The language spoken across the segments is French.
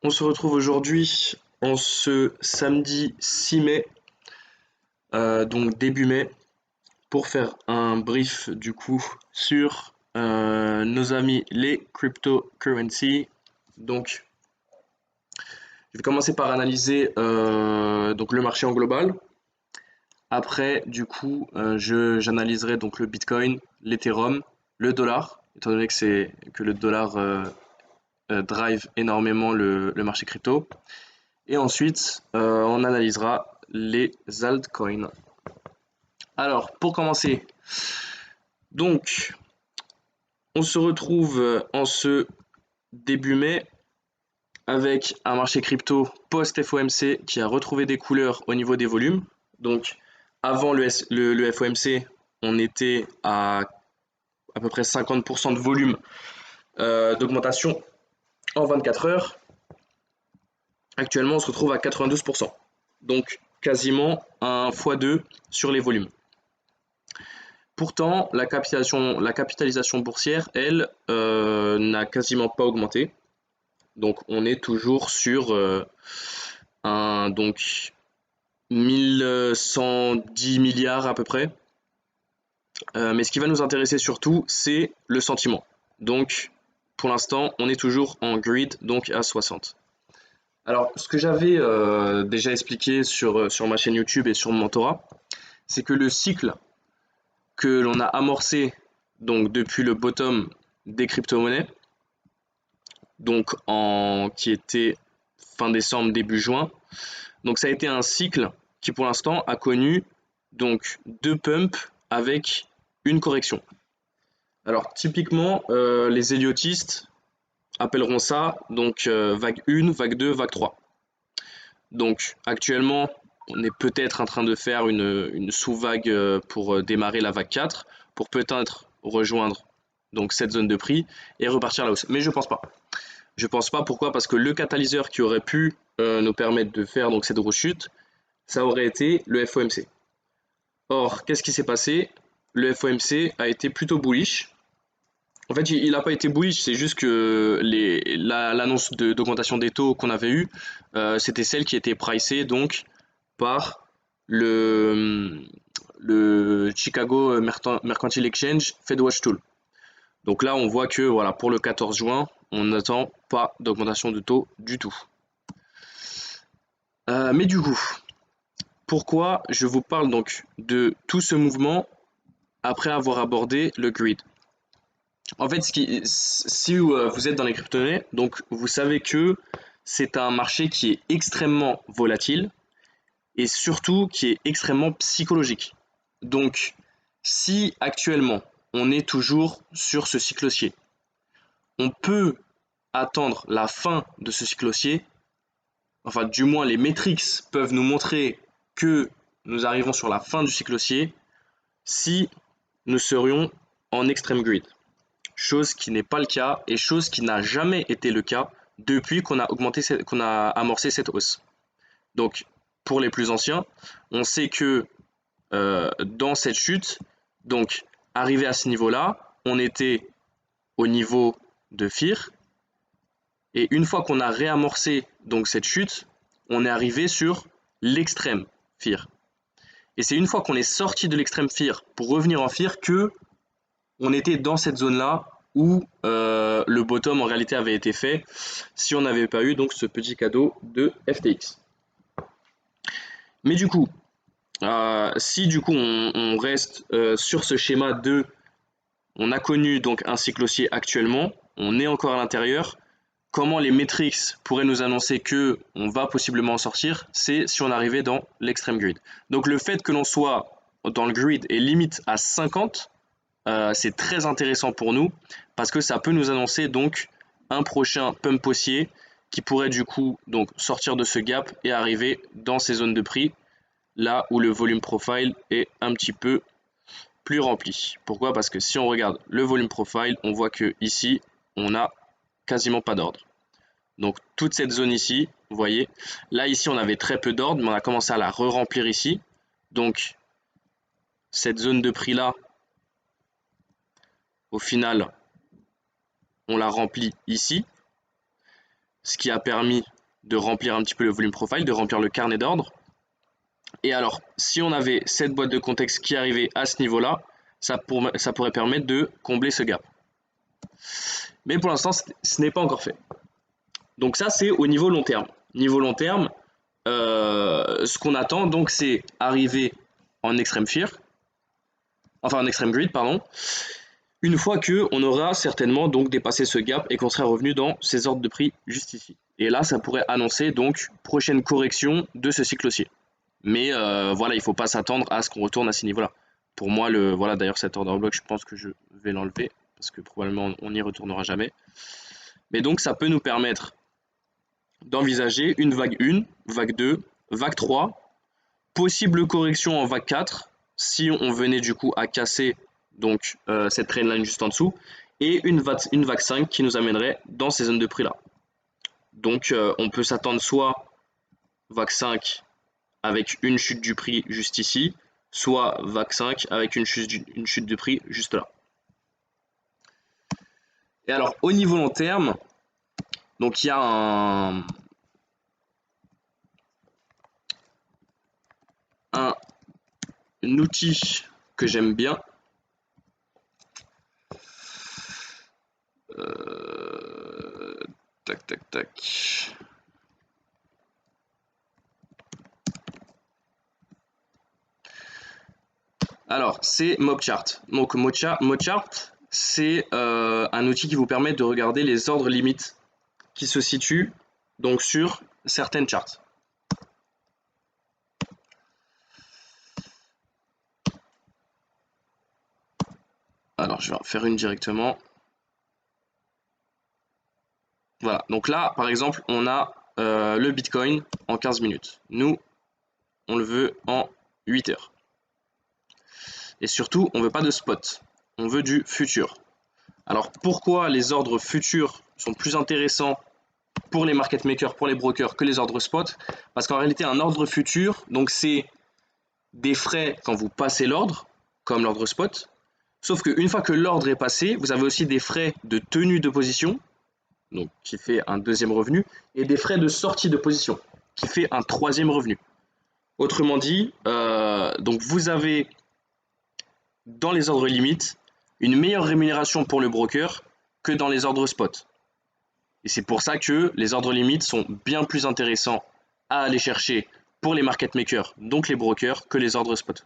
On se retrouve aujourd'hui en ce samedi 6 mai, donc début mai, pour faire un brief du coup sur nos amis les cryptocurrencies. Donc, je vais commencer par analyser donc le marché en global. Après, du coup, j'analyserai donc le Bitcoin, l'Ethereum, le dollar, étant donné que le dollar drive énormément le marché crypto. Et ensuite, on analysera les altcoins. Alors, pour commencer, donc, on se retrouve en ce début mai avec un marché crypto post-FOMC qui a retrouvé des couleurs au niveau des volumes. Donc, avant le FOMC, on était à peu près 50% de volume d'augmentation en 24 heures. Actuellement, on se retrouve à 92%. Donc, quasiment un x2 sur les volumes. Pourtant, la capitalisation boursière, elle, n'a quasiment pas augmenté. Donc, on est toujours sur un donc 1110 milliards à peu près. Mais ce qui va nous intéresser surtout, c'est le sentiment. Donc, pour l'instant, on est toujours en grid, donc à 60. Alors, ce que j'avais déjà expliqué sur ma chaîne YouTube et sur mon mentorat, c'est que le cycle que l'on a amorcé donc depuis le bottom des crypto-monnaies, donc qui était fin décembre, début juin. Donc ça a été un cycle qui pour l'instant a connu donc deux pumps avec une correction. Alors typiquement, les héliotistes appelleront ça donc vague 1, vague 2, vague 3. Donc actuellement, on est peut-être en train de faire une sous-vague pour démarrer la vague 4, pour peut-être rejoindre donc cette zone de prix et repartir à la hausse. Mais je pense pas. Je pense pas. Pourquoi? Parce que le catalyseur qui aurait pu nous permettre de faire donc cette rechute, ça aurait été le FOMC. Or, qu'est-ce qui s'est passé? Le FOMC a été plutôt bullish. En fait, il n'a pas été bullish, c'est juste que l'annonce d'augmentation des taux qu'on avait eue, c'était celle qui était pricée donc par le, le Chicago Mercantile Exchange FedWatch Tool. Donc là, on voit que voilà, pour le 14 juin, on n'attend pas d'augmentation de taux du tout. Mais du coup, pourquoi je vous parle donc de tout ce mouvement après avoir abordé le grid? En fait, si vous êtes dans les crypto-monnaies, donc vous savez que c'est un marché qui est extrêmement volatile et surtout qui est extrêmement psychologique. Donc, si actuellement on est toujours sur ce cycle haussier, on peut attendre la fin de ce cycle haussier, enfin du moins les métriques peuvent nous montrer que nous arrivons sur la fin du cycle haussier si nous serions en extreme grid. Chose qui n'est pas le cas et chose qui n'a jamais été le cas depuis qu'on a amorcé cette hausse. Donc pour les plus anciens, on sait que dans cette chute, donc arrivé à ce niveau-là, on était au niveau de FIR et une fois qu'on a réamorcé donc cette chute, on est arrivé sur l'extrême FIR. Et c'est une fois qu'on est sorti de l'extrême FIR pour revenir en FIR que on était dans cette zone-là où le bottom en réalité avait été fait si on n'avait pas eu donc ce petit cadeau de FTX. Mais du coup, si du coup on reste sur ce schéma de on a connu donc un cycle haussier actuellement, on est encore à l'intérieur, comment les metrics pourraient nous annoncer que on va possiblement en sortir, c'est si on arrivait dans l'extreme grid. Donc le fait que l'on soit dans le grid et limite à 50, c'est très intéressant pour nous parce que ça peut nous annoncer donc un prochain pump haussier qui pourrait du coup donc sortir de ce gap et arriver dans ces zones de prix là où le volume profile est un petit peu plus rempli. Pourquoi? Parce que si on regarde le volume profile, on voit que ici on a quasiment pas d'ordre. Donc toute cette zone ici, vous voyez, là ici on avait très peu d'ordre, mais on a commencé à la re-remplir ici. Donc cette zone de prix là, au final, on la remplit ici. ce qui a permis de remplir un petit peu le volume profile, de remplir le carnet d'ordre. Et alors, si on avait cette boîte de contexte qui arrivait à ce niveau-là, ça pourrait permettre de combler ce gap. Mais pour l'instant, ce n'est pas encore fait. Donc ça, c'est au niveau long terme. Niveau long terme, ce qu'on attend, donc, c'est arriver en extreme fear, enfin en extreme greed, pardon, une fois qu'on aura certainement donc dépassé ce gap et qu'on sera revenu dans ces ordres de prix juste ici. Et là, ça pourrait annoncer donc prochaine correction de ce cycle haussier. Mais voilà, il ne faut pas s'attendre à ce qu'on retourne à ces niveaux-là. Pour moi, voilà, d'ailleurs, cet order block, je pense que je vais l'enlever parce que probablement on n'y retournera jamais. Mais donc, ça peut nous permettre d'envisager une vague 1, vague 2, vague 3, possible correction en vague 4, si on venait du coup à casser donc cette trendline juste en dessous, et une vague 5 qui nous amènerait dans ces zones de prix là. Donc on peut s'attendre soit vague 5 avec une chute du prix juste ici, soit vague 5 avec une chute du prix juste là. Et alors au niveau long terme, donc il y a un outil que j'aime bien. Tac, tac, tac. Alors, c'est Mobchart. Donc, Mobchart, c'est un outil qui vous permet de regarder les ordres limites qui se situent donc sur certaines charts. Alors, je vais en faire une directement. Voilà, donc là, par exemple, on a le Bitcoin en 15 minutes. Nous, on le veut en 8 heures. Et surtout, on ne veut pas de spot, on veut du futur. Alors, pourquoi les ordres futurs sont plus intéressants pour les market makers, pour les brokers, que les ordres spot? Parce qu'en réalité, un ordre futur, donc c'est des frais quand vous passez l'ordre, comme l'ordre spot, sauf qu'une fois que l'ordre est passé, vous avez aussi des frais de tenue de position, donc qui fait un deuxième revenu, et des frais de sortie de position, qui fait un troisième revenu. Autrement dit, donc vous avez dans les ordres limites une meilleure rémunération pour le broker que dans les ordres spot. Et c'est pour ça que les ordres limites sont bien plus intéressants à aller chercher pour les market makers, donc les brokers, que les ordres spot.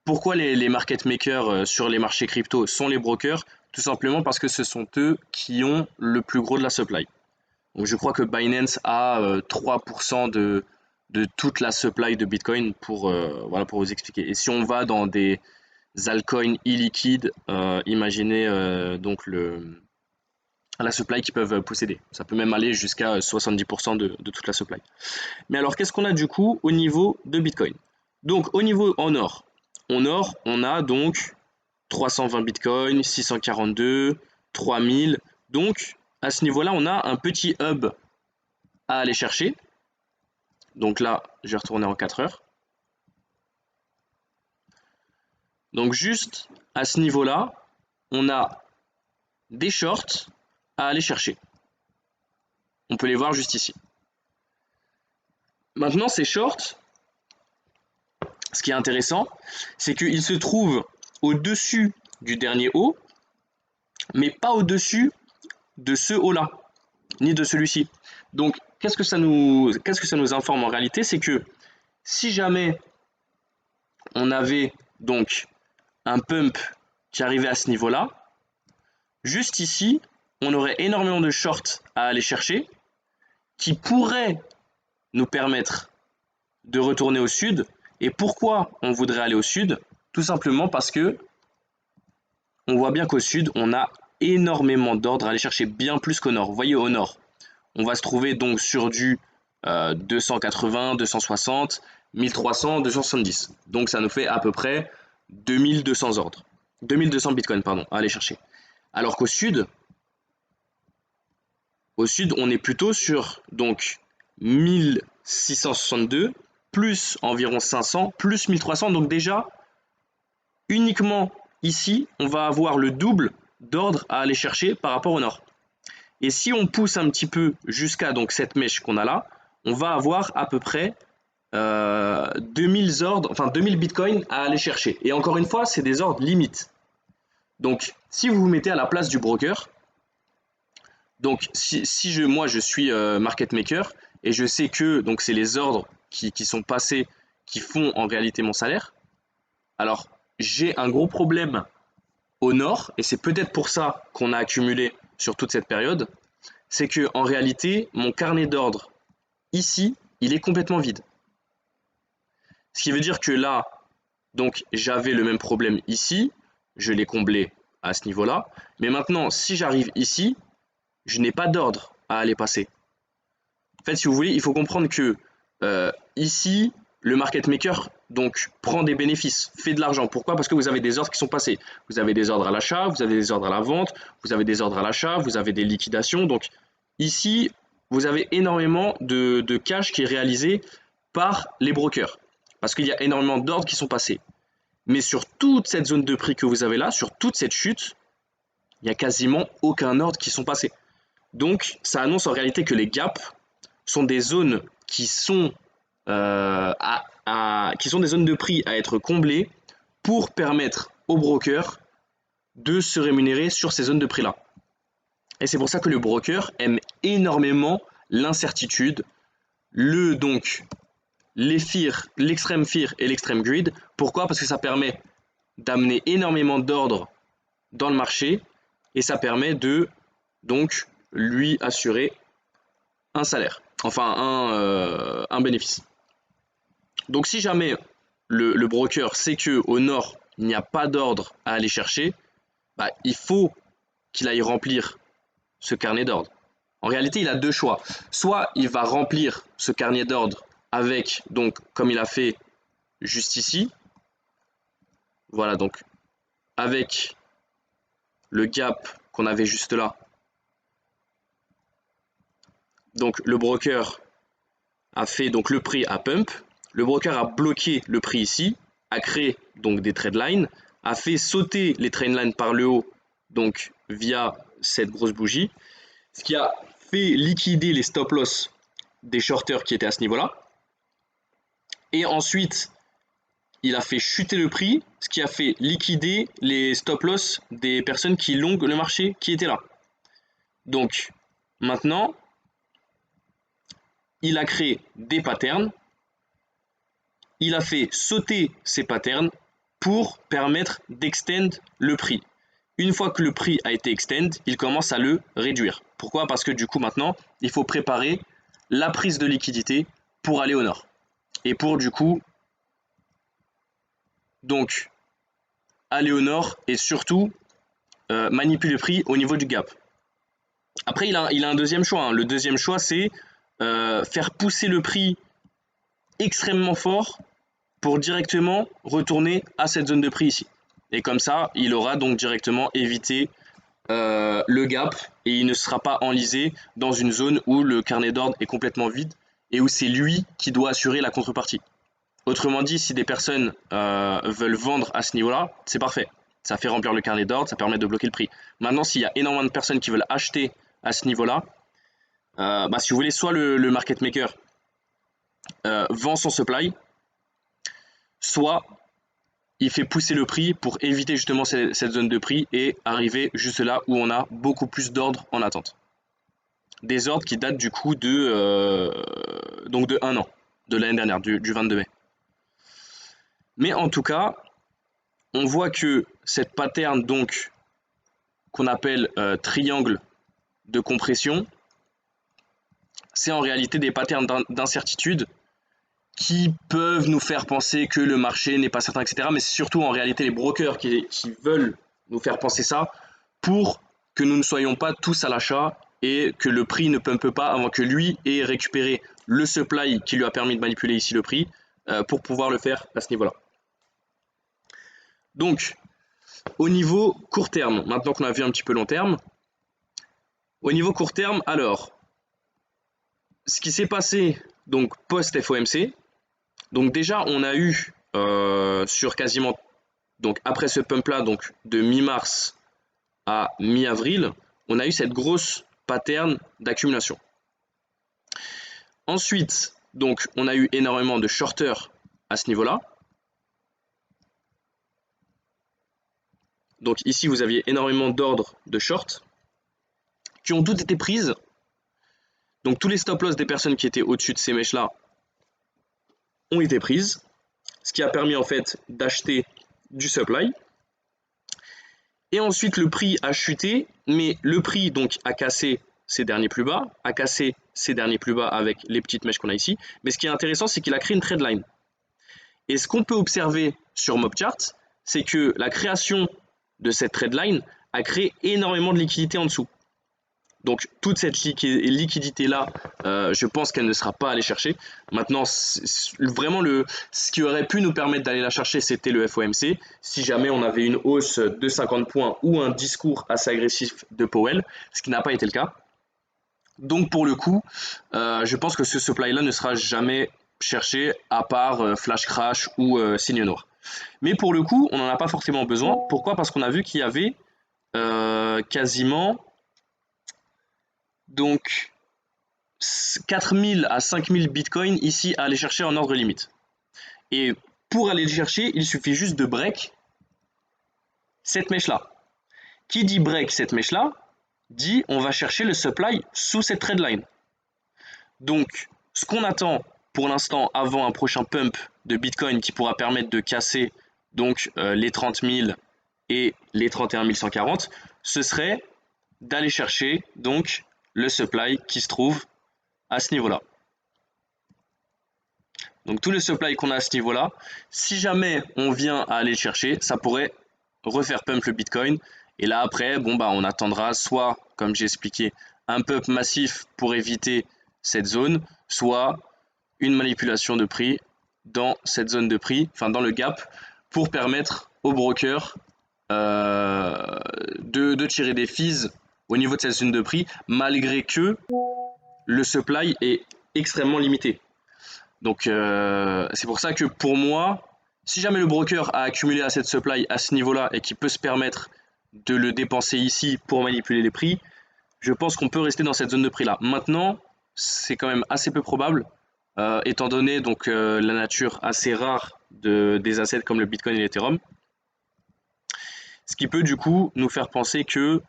Pourquoi les market makers sur les marchés crypto sont les brokers? Tout simplement parce que ce sont eux qui ont le plus gros de la supply. Donc je crois que Binance a 3% de toute la supply de Bitcoin pour vous expliquer. Et si on va dans des altcoins illiquides, imaginez donc la supply qu'ils peuvent posséder. Ça peut même aller jusqu'à 70% de toute la supply. Mais alors qu'est-ce qu'on a du coup au niveau de Bitcoin? Donc au niveau en or, on a donc 320 Bitcoin, 642, 3000. Donc à ce niveau-là, on a un petit hub à aller chercher. Donc là, je vais retourner en 4 heures. Donc juste à ce niveau-là, on a des shorts à aller chercher. On peut les voir juste ici. Maintenant, ces shorts, ce qui est intéressant, c'est qu'ils se trouvent au-dessus du dernier haut, mais pas au-dessus de ce haut-là, ni de celui-ci. Donc, qu'est-ce que ça nous informe en réalité? C'est que si jamais on avait donc un pump qui arrivait à ce niveau-là, juste ici, on aurait énormément de shorts à aller chercher qui pourraient nous permettre de retourner au sud. Et pourquoi on voudrait aller au sud? Tout simplement parce que on voit bien qu'au sud, on a énormément d'ordres à aller chercher, bien plus qu'au nord. Vous voyez, au nord, on va se trouver donc sur du 280, 260, 1300, 270. Donc ça nous fait à peu près 2200 ordres. 2200 bitcoins, pardon, à aller chercher. Alors qu'au sud, on est plutôt sur donc 1662 plus environ 500 plus 1300. Donc déjà, uniquement ici, on va avoir le double d'ordres à aller chercher par rapport au nord. Et si on pousse un petit peu jusqu'à donc cette mèche qu'on a là, on va avoir à peu près 2000 ordres, enfin 2000 bitcoins à aller chercher. Et encore une fois, c'est des ordres limites. Donc, si vous vous mettez à la place du broker, donc moi je suis market maker et je sais que donc c'est les ordres qui sont passés qui font en réalité mon salaire, alors j'ai un gros problème au nord et c'est peut-être pour ça qu'on a accumulé sur toute cette période, c'est que en réalité mon carnet d'ordre ici il est complètement vide. Ce qui veut dire que là, donc j'avais le même problème ici, je l'ai comblé à ce niveau-là, mais maintenant si j'arrive ici, je n'ai pas d'ordre à aller passer. En fait, si vous voulez, il faut comprendre que ici, le market maker donc prend des bénéfices, fait de l'argent. Pourquoi? Parce que vous avez des ordres qui sont passés. Vous avez des ordres à l'achat, vous avez des ordres à la vente, vous avez des ordres à l'achat, vous avez des liquidations. Donc ici, vous avez énormément de cash qui est réalisé par les brokers. Parce qu'il y a énormément d'ordres qui sont passés. Mais sur toute cette zone de prix que vous avez là, sur toute cette chute, il n'y a quasiment aucun ordre qui sont passés. Donc ça annonce en réalité que les gaps sont des zones qui sont, qui sont des zones de prix à être comblées pour permettre aux brokers de se rémunérer sur ces zones de prix-là. Et c'est pour ça que le broker aime énormément l'incertitude, l'extrême fear et l'extrême greed. Pourquoi? Parce que ça permet d'amener énormément d'ordre dans le marché et ça permet de donc lui assurer un salaire, enfin un bénéfice. Donc si jamais le broker sait que au nord il n'y a pas d'ordre à aller chercher, bah, il faut qu'il aille remplir ce carnet d'ordre. En réalité, il a deux choix. Soit il va remplir ce carnet d'ordre avec, donc comme il a fait juste ici, voilà, donc avec le gap qu'on avait juste là. Donc le broker a fait donc le prix à pump, le broker a bloqué le prix ici, a créé donc des trade lines, a fait sauter les trade lines par le haut donc via cette grosse bougie, ce qui a fait liquider les stop loss des shorters qui étaient à ce niveau-là. Et ensuite, il a fait chuter le prix, ce qui a fait liquider les stop loss des personnes qui longuent le marché qui étaient là. Donc maintenant, il a créé des patterns, il a fait sauter ces patterns pour permettre d'extend le prix. Une fois que le prix a été extend, il commence à le réduire. Pourquoi? Parce que du coup maintenant, il faut préparer la prise de liquidité pour aller au nord. Et pour du coup, donc, aller au nord et surtout manipuler le prix au niveau du gap. Après, il a un deuxième choix. Hein. Le deuxième choix, c'est faire pousser le prix extrêmement fort pour directement retourner à cette zone de prix ici. Et comme ça, il aura donc directement évité le gap et il ne sera pas enlisé dans une zone où le carnet d'ordre est complètement vide et où c'est lui qui doit assurer la contrepartie. Autrement dit, si des personnes veulent vendre à ce niveau-là, c'est parfait. Ça fait remplir le carnet d'ordre, ça permet de bloquer le prix. Maintenant, s'il y a énormément de personnes qui veulent acheter à ce niveau-là, bah, si vous voulez, soit le market maker vend son supply, soit il fait pousser le prix pour éviter justement cette zone de prix et arriver juste là où on a beaucoup plus d'ordres en attente. Des ordres qui datent du coup donc de 1 an, de l'année dernière, du 22 mai. Mais en tout cas, on voit que cette pattern donc qu'on appelle triangle de compression, c'est en réalité des patterns d'incertitude qui peuvent nous faire penser que le marché n'est pas certain, etc. Mais c'est surtout en réalité les brokers qui veulent nous faire penser ça pour que nous ne soyons pas tous à l'achat et que le prix ne pumpe pas avant que lui ait récupéré le supply qui lui a permis de manipuler ici le prix pour pouvoir le faire à ce niveau-là. Donc, au niveau court terme, maintenant qu'on a vu un petit peu long terme, au niveau court terme, alors, ce qui s'est passé donc post-FOMC, donc déjà on a eu sur quasiment, donc après ce pump là, donc de mi-mars à mi-avril, on a eu cette grosse pattern d'accumulation. Ensuite, donc, on a eu énormément de shorters à ce niveau-là. Donc ici, vous aviez énormément d'ordres de short qui ont toutes été prises. Donc tous les stop-loss des personnes qui étaient au-dessus de ces mèches-là ont été prises, ce qui a permis en fait d'acheter du supply. Et ensuite, le prix a chuté, mais le prix donc a cassé ses derniers plus bas, a cassé ses derniers plus bas avec les petites mèches qu'on a ici. Mais ce qui est intéressant, c'est qu'il a créé une trade line. Et ce qu'on peut observer sur MobChart, c'est que la création de cette trade line a créé énormément de liquidité en dessous. Donc toute cette liquidité-là, je pense qu'elle ne sera pas allée chercher. Maintenant, vraiment, ce qui aurait pu nous permettre d'aller la chercher, c'était le FOMC. Si jamais on avait une hausse de 50 points ou un discours assez agressif de Powell, ce qui n'a pas été le cas. Donc pour le coup, je pense que ce supply-là ne sera jamais cherché à part flash crash ou signe noir. Mais pour le coup, on n'en a pas forcément besoin. Pourquoi? Parce qu'on a vu qu'il y avait quasiment donc 4000 à 5000 bitcoins ici à aller chercher en ordre limite. Et pour aller le chercher, il suffit juste de break cette mèche-là. Qui dit break cette mèche-là, dit on va chercher le supply sous cette trade line. Donc, ce qu'on attend pour l'instant avant un prochain pump de Bitcoin qui pourra permettre de casser donc les 30 000 et les 31 140, ce serait d'aller chercher donc le supply qui se trouve à ce niveau-là. Donc tout le supply qu'on a à ce niveau-là, si jamais on vient à aller le chercher, ça pourrait refaire pump le Bitcoin. Et là après, bon bah on attendra soit, comme j'ai expliqué, un pump massif pour éviter cette zone, soit une manipulation de prix dans cette zone de prix, enfin dans le gap, pour permettre au broker de tirer des fees au niveau de cette zone de prix, malgré que le supply est extrêmement limité. Donc c'est pour ça que pour moi, si jamais le broker a accumulé assez de supply à ce niveau-là et qu'il peut se permettre de le dépenser ici pour manipuler les prix, je pense qu'on peut rester dans cette zone de prix-là. Maintenant, c'est quand même assez peu probable, étant donné donc la nature assez rare des assets comme le Bitcoin et l'Ethereum. Ce qui peut du coup nous faire penser que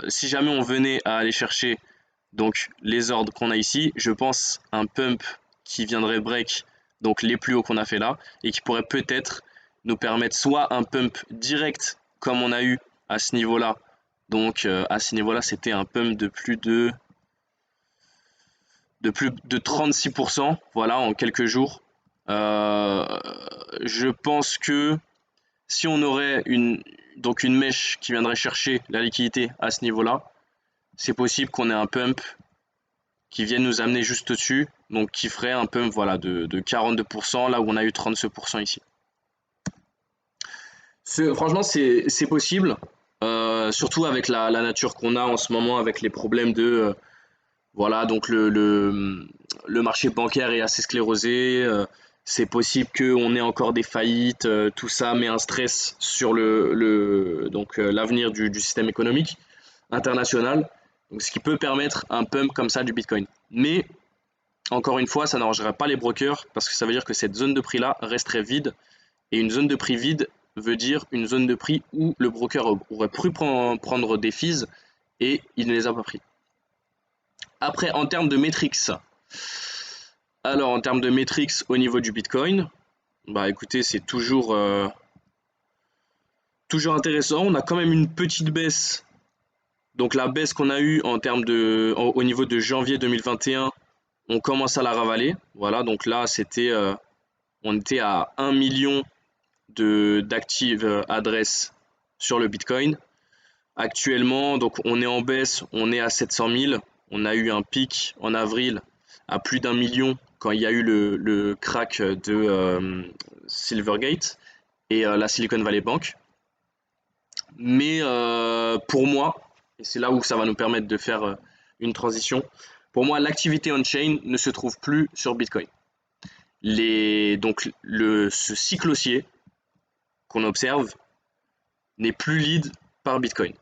si jamais on venait à aller chercher donc les ordres qu'on a ici, je pense un pump qui viendrait break donc les plus hauts qu'on a fait là et qui pourrait peut-être nous permettre soit un pump direct comme on a eu à ce niveau-là. Donc à ce niveau-là, c'était un pump de plus de 36%, voilà, en quelques jours. Je pense que si on aurait une mèche qui viendrait chercher la liquidité à ce niveau-là, c'est possible qu'on ait un pump qui vienne nous amener juste au-dessus, donc qui ferait un pump voilà, de 42%, là où on a eu 32% ici. Franchement, c'est possible, surtout avec la nature qu'on a en ce moment, avec les problèmes de... voilà, donc le marché bancaire est assez sclérosé, c'est possible qu'on ait encore des faillites, tout ça met un stress sur l'avenir du système économique international, donc ce qui peut permettre un pump comme ça du Bitcoin. Mais encore une fois, ça n'arrangerait pas les brokers parce que ça veut dire que cette zone de prix là resterait vide, et une zone de prix vide veut dire une zone de prix où le broker aurait pu prendre des fees et il ne les a pas pris. Après, en termes de metrics, alors en termes de metrics au niveau du Bitcoin, bah écoutez, c'est toujours intéressant. On a quand même une petite baisse. Donc la baisse qu'on a eue en termes au niveau de janvier 2021, on commence à la ravaler. Voilà, donc là on était à 1 million d'actives adresses sur le Bitcoin. Actuellement, donc on est en baisse, on est à 700 000. On a eu un pic en avril à plus d'1 million quand il y a eu le crack de Silvergate et la Silicon Valley Bank. Mais pour moi, et c'est là où ça va nous permettre de faire une transition, pour moi l'activité on-chain ne se trouve plus sur Bitcoin. Donc ce cycle haussier qu'on observe n'est plus lead par Bitcoin.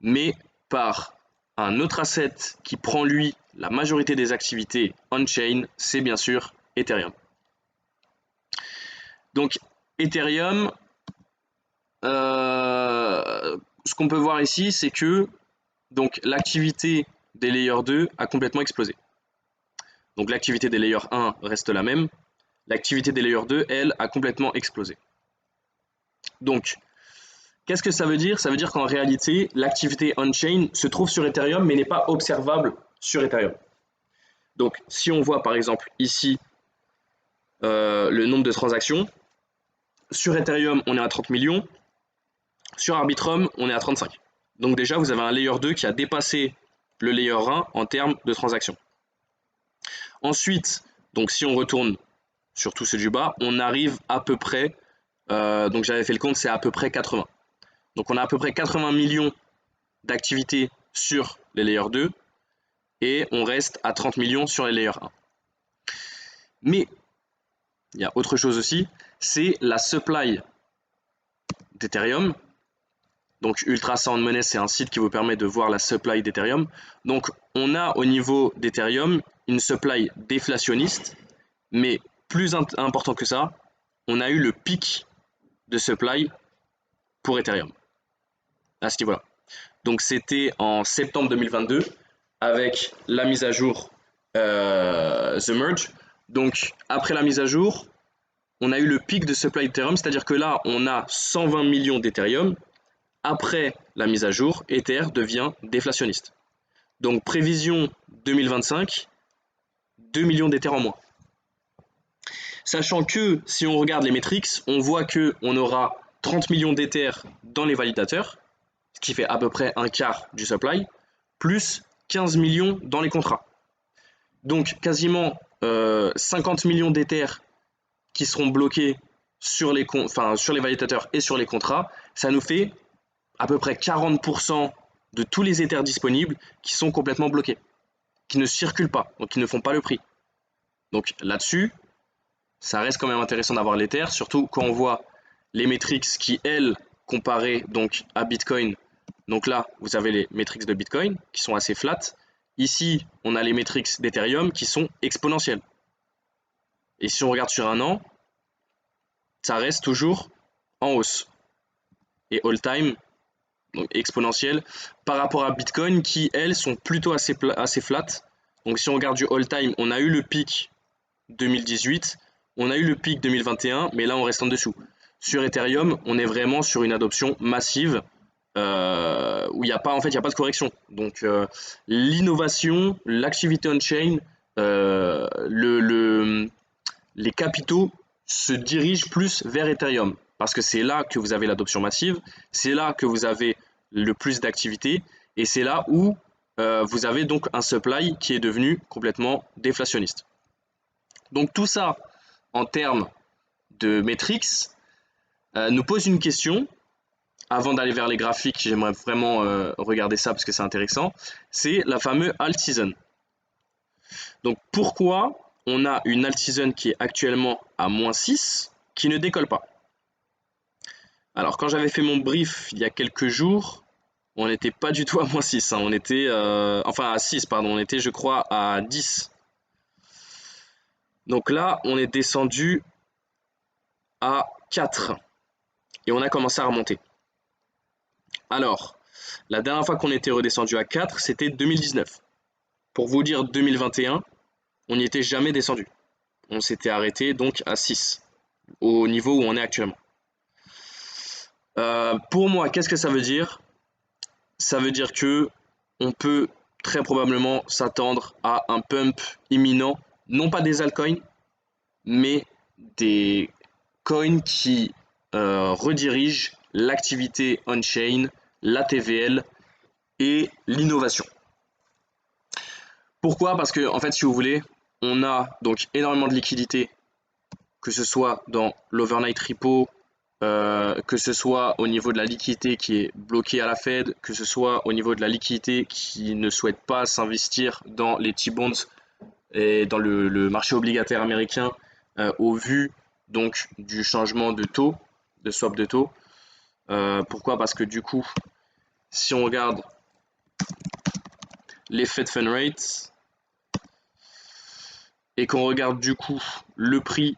Mais par un autre asset qui prend lui la majorité des activités on-chain, c'est bien sûr Ethereum. Donc Ethereum, ce qu'on peut voir ici, c'est que donc l'activité des layers 2 a complètement explosé. Donc l'activité des layers 1 reste la même, l'activité des layers 2, elle, a complètement explosé. Donc, qu'est-ce que ça veut dire? Ça veut dire qu'en réalité, l'activité on-chain se trouve sur Ethereum, mais n'est pas observable sur Ethereum. Donc, si on voit par exemple ici le nombre de transactions, sur Ethereum, on est à 30 millions, sur Arbitrum, on est à 35. Donc déjà, vous avez un layer 2 qui a dépassé le layer 1 en termes de transactions. Ensuite, donc si on retourne sur tout ce du bas, on arrive à peu près, donc j'avais fait le compte, c'est à peu près 80. Donc on a à peu près 80 millions d'activités sur les layers 2 et on reste à 30 millions sur les layers 1. Mais il y a autre chose aussi, c'est la supply d'Ethereum. Donc Ultrasound Money, c'est un site qui vous permet de voir la supply d'Ethereum. Donc on a au niveau d'Ethereum une supply déflationniste, mais plus important que ça, on a eu le pic de supply pour Ethereum à ce niveau-là. Donc c'était en septembre 2022 avec la mise à jour The Merge. Donc après la mise à jour, on a eu le pic de supply d'Ethereum, c'est-à-dire que là on a 120 millions d'Ethereum. Après la mise à jour, Ether devient déflationniste. Donc prévision 2025, 2 millions d'Ether en moins. Sachant que si on regarde les métriques, on voit qu'on aura 30 millions d'Ether dans les validateurs, ce qui fait à peu près un quart du supply, plus 15 millions dans les contrats. Donc quasiment 50 millions d'Ether qui seront bloqués sur les validateurs et sur les contrats, ça nous fait à peu près 40% de tous les Ethers disponibles qui sont complètement bloqués, qui ne circulent pas, donc qui ne font pas le prix. Donc là-dessus, ça reste quand même intéressant d'avoir l'Ether, surtout quand on voit les métriques qui, elles, comparées donc à Bitcoin. Donc là, vous avez les métriques de Bitcoin qui sont assez flat. Ici, on a les métriques d'Ethereum qui sont exponentielles. Et si on regarde sur un an, ça reste toujours en hausse. Et all-time, donc exponentielle, par rapport à Bitcoin qui, elles, sont plutôt assez flat. Donc si on regarde du all-time, on a eu le pic 2018, on a eu le pic 2021, mais là on reste en dessous. Sur Ethereum, on est vraiment sur une adoption massive où il n'y a pas de correction. Donc l'innovation, l'activité on-chain, les capitaux se dirigent plus vers Ethereum parce que c'est là que vous avez l'adoption massive, c'est là que vous avez le plus d'activité et c'est là où vous avez donc un supply qui est devenu complètement déflationniste. Donc tout ça en termes de métriques nous pose une question. Avant d'aller vers les graphiques, j'aimerais vraiment regarder ça parce que c'est intéressant. C'est la fameuse alt season. Donc pourquoi on a une alt season qui est actuellement à moins 6 qui ne décolle pas? Alors quand j'avais fait mon brief il y a quelques jours, on n'était pas du tout à moins 6, hein. On était enfin à 6 pardon, on était je crois à 10. Donc là on est descendu à 4 et on a commencé à remonter. Alors, la dernière fois qu'on était redescendu à 4, c'était 2019. Pour vous dire 2021, on n'y était jamais descendu. On s'était arrêté donc à 6, au niveau où on est actuellement. Pour moi, qu'est-ce que ça veut dire? Ça veut dire que on peut très probablement s'attendre à un pump imminent, non pas des altcoins, mais des coins qui redirigent l'activité on-chain, la TVL et l'innovation. Pourquoi? Parce que en fait, si vous voulez, on a donc énormément de liquidités, que ce soit dans l'overnight repo, que ce soit au niveau de la liquidité qui est bloquée à la Fed, que ce soit au niveau de la liquidité qui ne souhaite pas s'investir dans les T-bonds et dans le marché obligataire américain au vu donc du changement de taux, de swap de taux. Pourquoi? Parce que du coup, si on regarde les Fed Fund Rates et qu'on regarde du coup le prix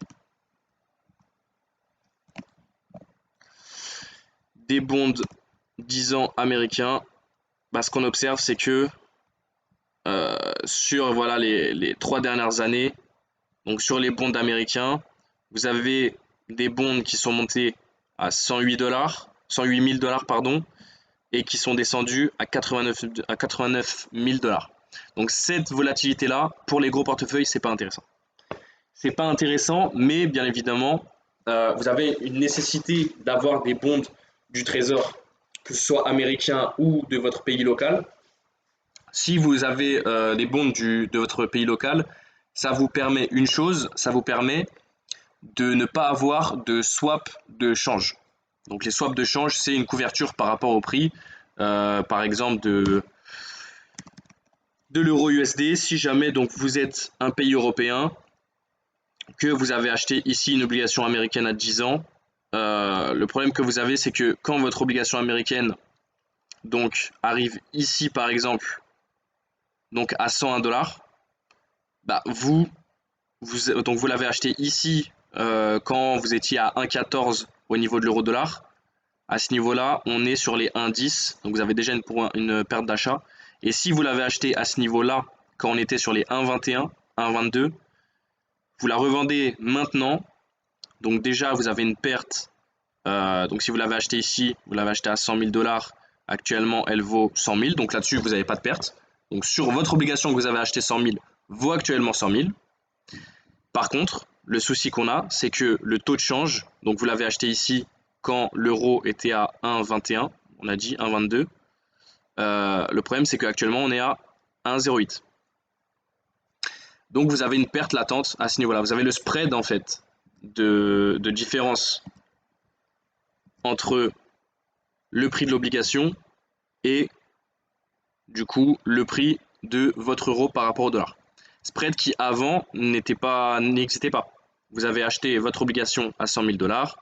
des bonds 10 ans américains, bah, ce qu'on observe c'est que sur voilà, les 3 dernières années, donc sur les bonds américains, vous avez des bonds qui sont montés à 108 dollars, 108 000 dollars pardon, et qui sont descendus à 89 000 dollars. Donc cette volatilité là, pour les gros portefeuilles, c'est pas intéressant. C'est pas intéressant, mais bien évidemment, vous avez une nécessité d'avoir des bonds du trésor, que ce soit américain ou de votre pays local. Si vous avez des bonds de votre pays local, ça vous permet une chose, ça vous permet de ne pas avoir de swap de change. Donc les swaps de change, c'est une couverture par rapport au prix, par exemple de l'euro USD. Si jamais donc vous êtes un pays européen, que vous avez acheté ici une obligation américaine à 10 ans, le problème que vous avez, c'est que quand votre obligation américaine donc arrive ici par exemple donc à 101 dollars, bah donc vous l'avez acheté ici quand vous étiez à 1,14 au niveau de l'euro dollar. À ce niveau-là, on est sur les 1,10, donc vous avez déjà une perte d'achat. Et si vous l'avez acheté à ce niveau-là, quand on était sur les 1,21, 1,22, vous la revendez maintenant, donc déjà vous avez une perte. Donc si vous l'avez acheté ici, vous l'avez acheté à 100 000 dollars, actuellement elle vaut 100 000, donc là-dessus vous n'avez pas de perte. Donc sur votre obligation que vous avez acheté 100 000, vaut actuellement 100 000. Par contre, le souci qu'on a, c'est que le taux de change, donc vous l'avez acheté ici quand l'euro était à 1,21, on a dit 1,22. Le problème, c'est qu'actuellement, on est à 1,08. Donc vous avez une perte latente à ce niveau-là. Vous avez le spread, en fait, de différence entre le prix de l'obligation et, du coup, le prix de votre euro par rapport au dollar. Spread qui, avant, n'existait pas. Vous avez acheté votre obligation à 100 000 dollars,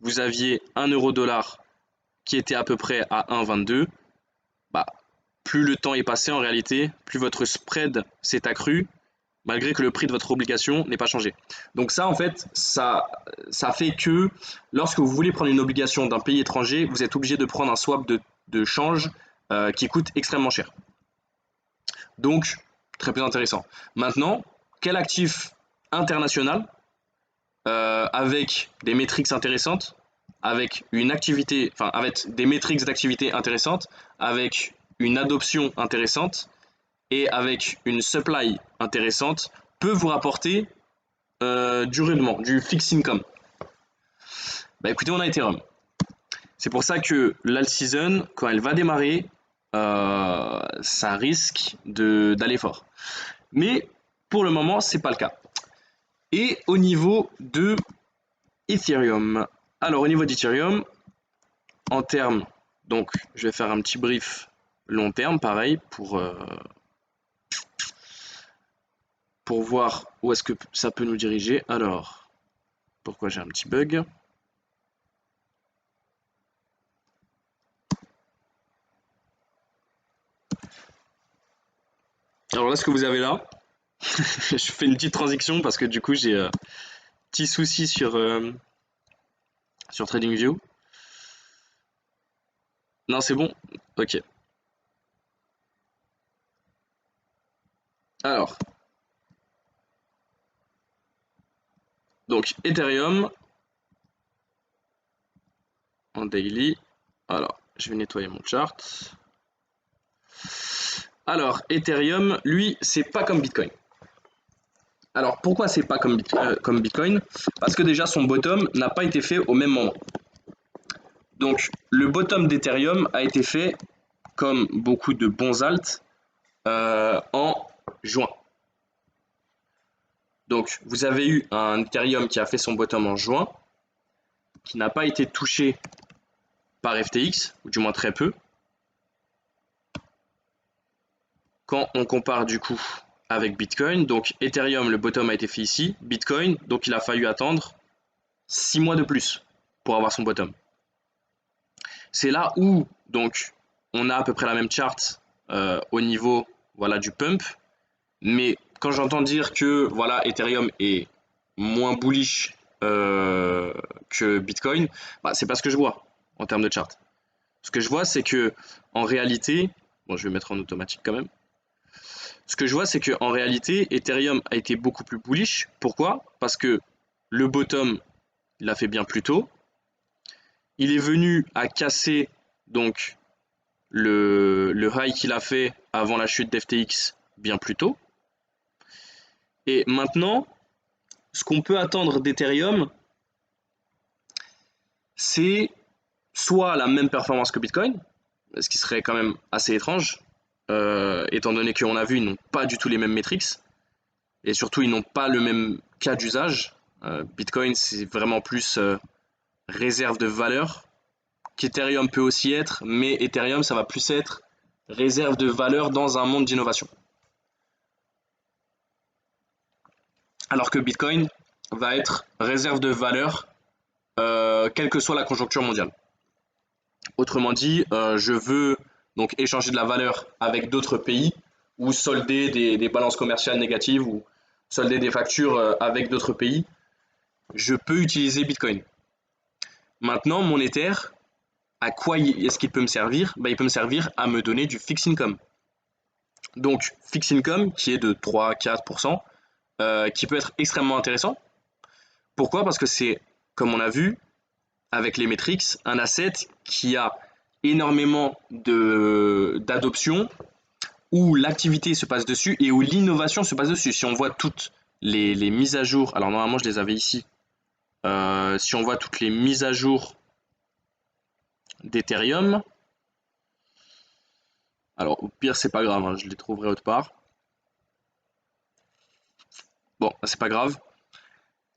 vous aviez 1 euro dollar qui était à peu près à 1,22, bah, plus le temps est passé en réalité, plus votre spread s'est accru, malgré que le prix de votre obligation n'ait pas changé. Donc ça, en fait, ça fait que lorsque vous voulez prendre une obligation d'un pays étranger, vous êtes obligé de prendre un swap de change qui coûte extrêmement cher. Donc, très peu intéressant. Maintenant, quel actif international avec des métriques intéressantes, avec une activité, enfin avec des métriques d'activité intéressantes, avec une adoption intéressante et avec une supply intéressante, peut vous rapporter du rendement, du fixed income. Bah écoutez, on a Ethereum. C'est pour ça que l'alt season, quand elle va démarrer, ça risque d'aller fort. Mais pour le moment, c'est pas le cas. Et au niveau de Ethereum. Alors au niveau d'Ethereum, en termes, donc je vais faire un petit brief long terme, pareil, pour voir où est-ce que ça peut nous diriger. Alors, pourquoi j'ai un petit bug? Alors là, ce que vous avez là, je fais une petite transition parce que du coup j'ai petit souci sur TradingView. Non, c'est bon. Ok. Alors, donc Ethereum en daily. Alors, je vais nettoyer mon chart. Alors, Ethereum, lui, c'est pas comme Bitcoin. Alors, pourquoi c'est pas comme Bitcoin? Parce que déjà, son bottom n'a pas été fait au même moment. Donc, le bottom d'Ethereum a été fait, comme beaucoup de bons alts, en juin. Donc, vous avez eu un Ethereum qui a fait son bottom en juin, qui n'a pas été touché par FTX, ou du moins très peu. Quand on compare du coup avec Bitcoin, donc Ethereum, le bottom a été fait ici, Bitcoin, donc il a fallu attendre 6 mois de plus pour avoir son bottom. C'est là où donc on a à peu près la même charte au niveau voilà, du pump. Mais quand j'entends dire que voilà, Ethereum est moins bullish que Bitcoin, bah, c'est pas ce que je vois en termes de chart. Ce que je vois, c'est que en réalité, bon, je vais mettre en automatique quand même. Ce que je vois, c'est que en réalité, Ethereum a été beaucoup plus bullish. Pourquoi? Parce que le bottom, il l'a fait bien plus tôt. Il est venu à casser donc le high qu'il a fait avant la chute d'FTX bien plus tôt. Et maintenant, ce qu'on peut attendre d'Ethereum, c'est soit la même performance que Bitcoin, ce qui serait quand même assez étrange, étant donné qu'on a vu, ils n'ont pas du tout les mêmes métriques, et surtout, ils n'ont pas le même cas d'usage. Bitcoin, c'est vraiment plus réserve de valeur, qu'Ethereum peut aussi être, mais Ethereum, ça va plus être réserve de valeur dans un monde d'innovation. Alors que Bitcoin va être réserve de valeur, quelle que soit la conjoncture mondiale. Autrement dit, je veux donc échanger de la valeur avec d'autres pays ou solder des balances commerciales négatives ou solder des factures avec d'autres pays. Je peux utiliser Bitcoin. Maintenant, mon Ether, à quoi est-ce qu'il peut me servir? Il peut me servir à me donner du fixed income. Donc, fixed income qui est de 3-4%, qui peut être extrêmement intéressant. Pourquoi? Parce que c'est, comme on a vu, avec les metrics, un asset qui a énormément d'adoption, où l'activité se passe dessus et où l'innovation se passe dessus. Si on voit toutes les mises à jour, alors normalement je les avais ici, si on voit toutes les mises à jour d'Ethereum, alors au pire c'est pas grave, hein, je les trouverai autre part. Bon, c'est pas grave.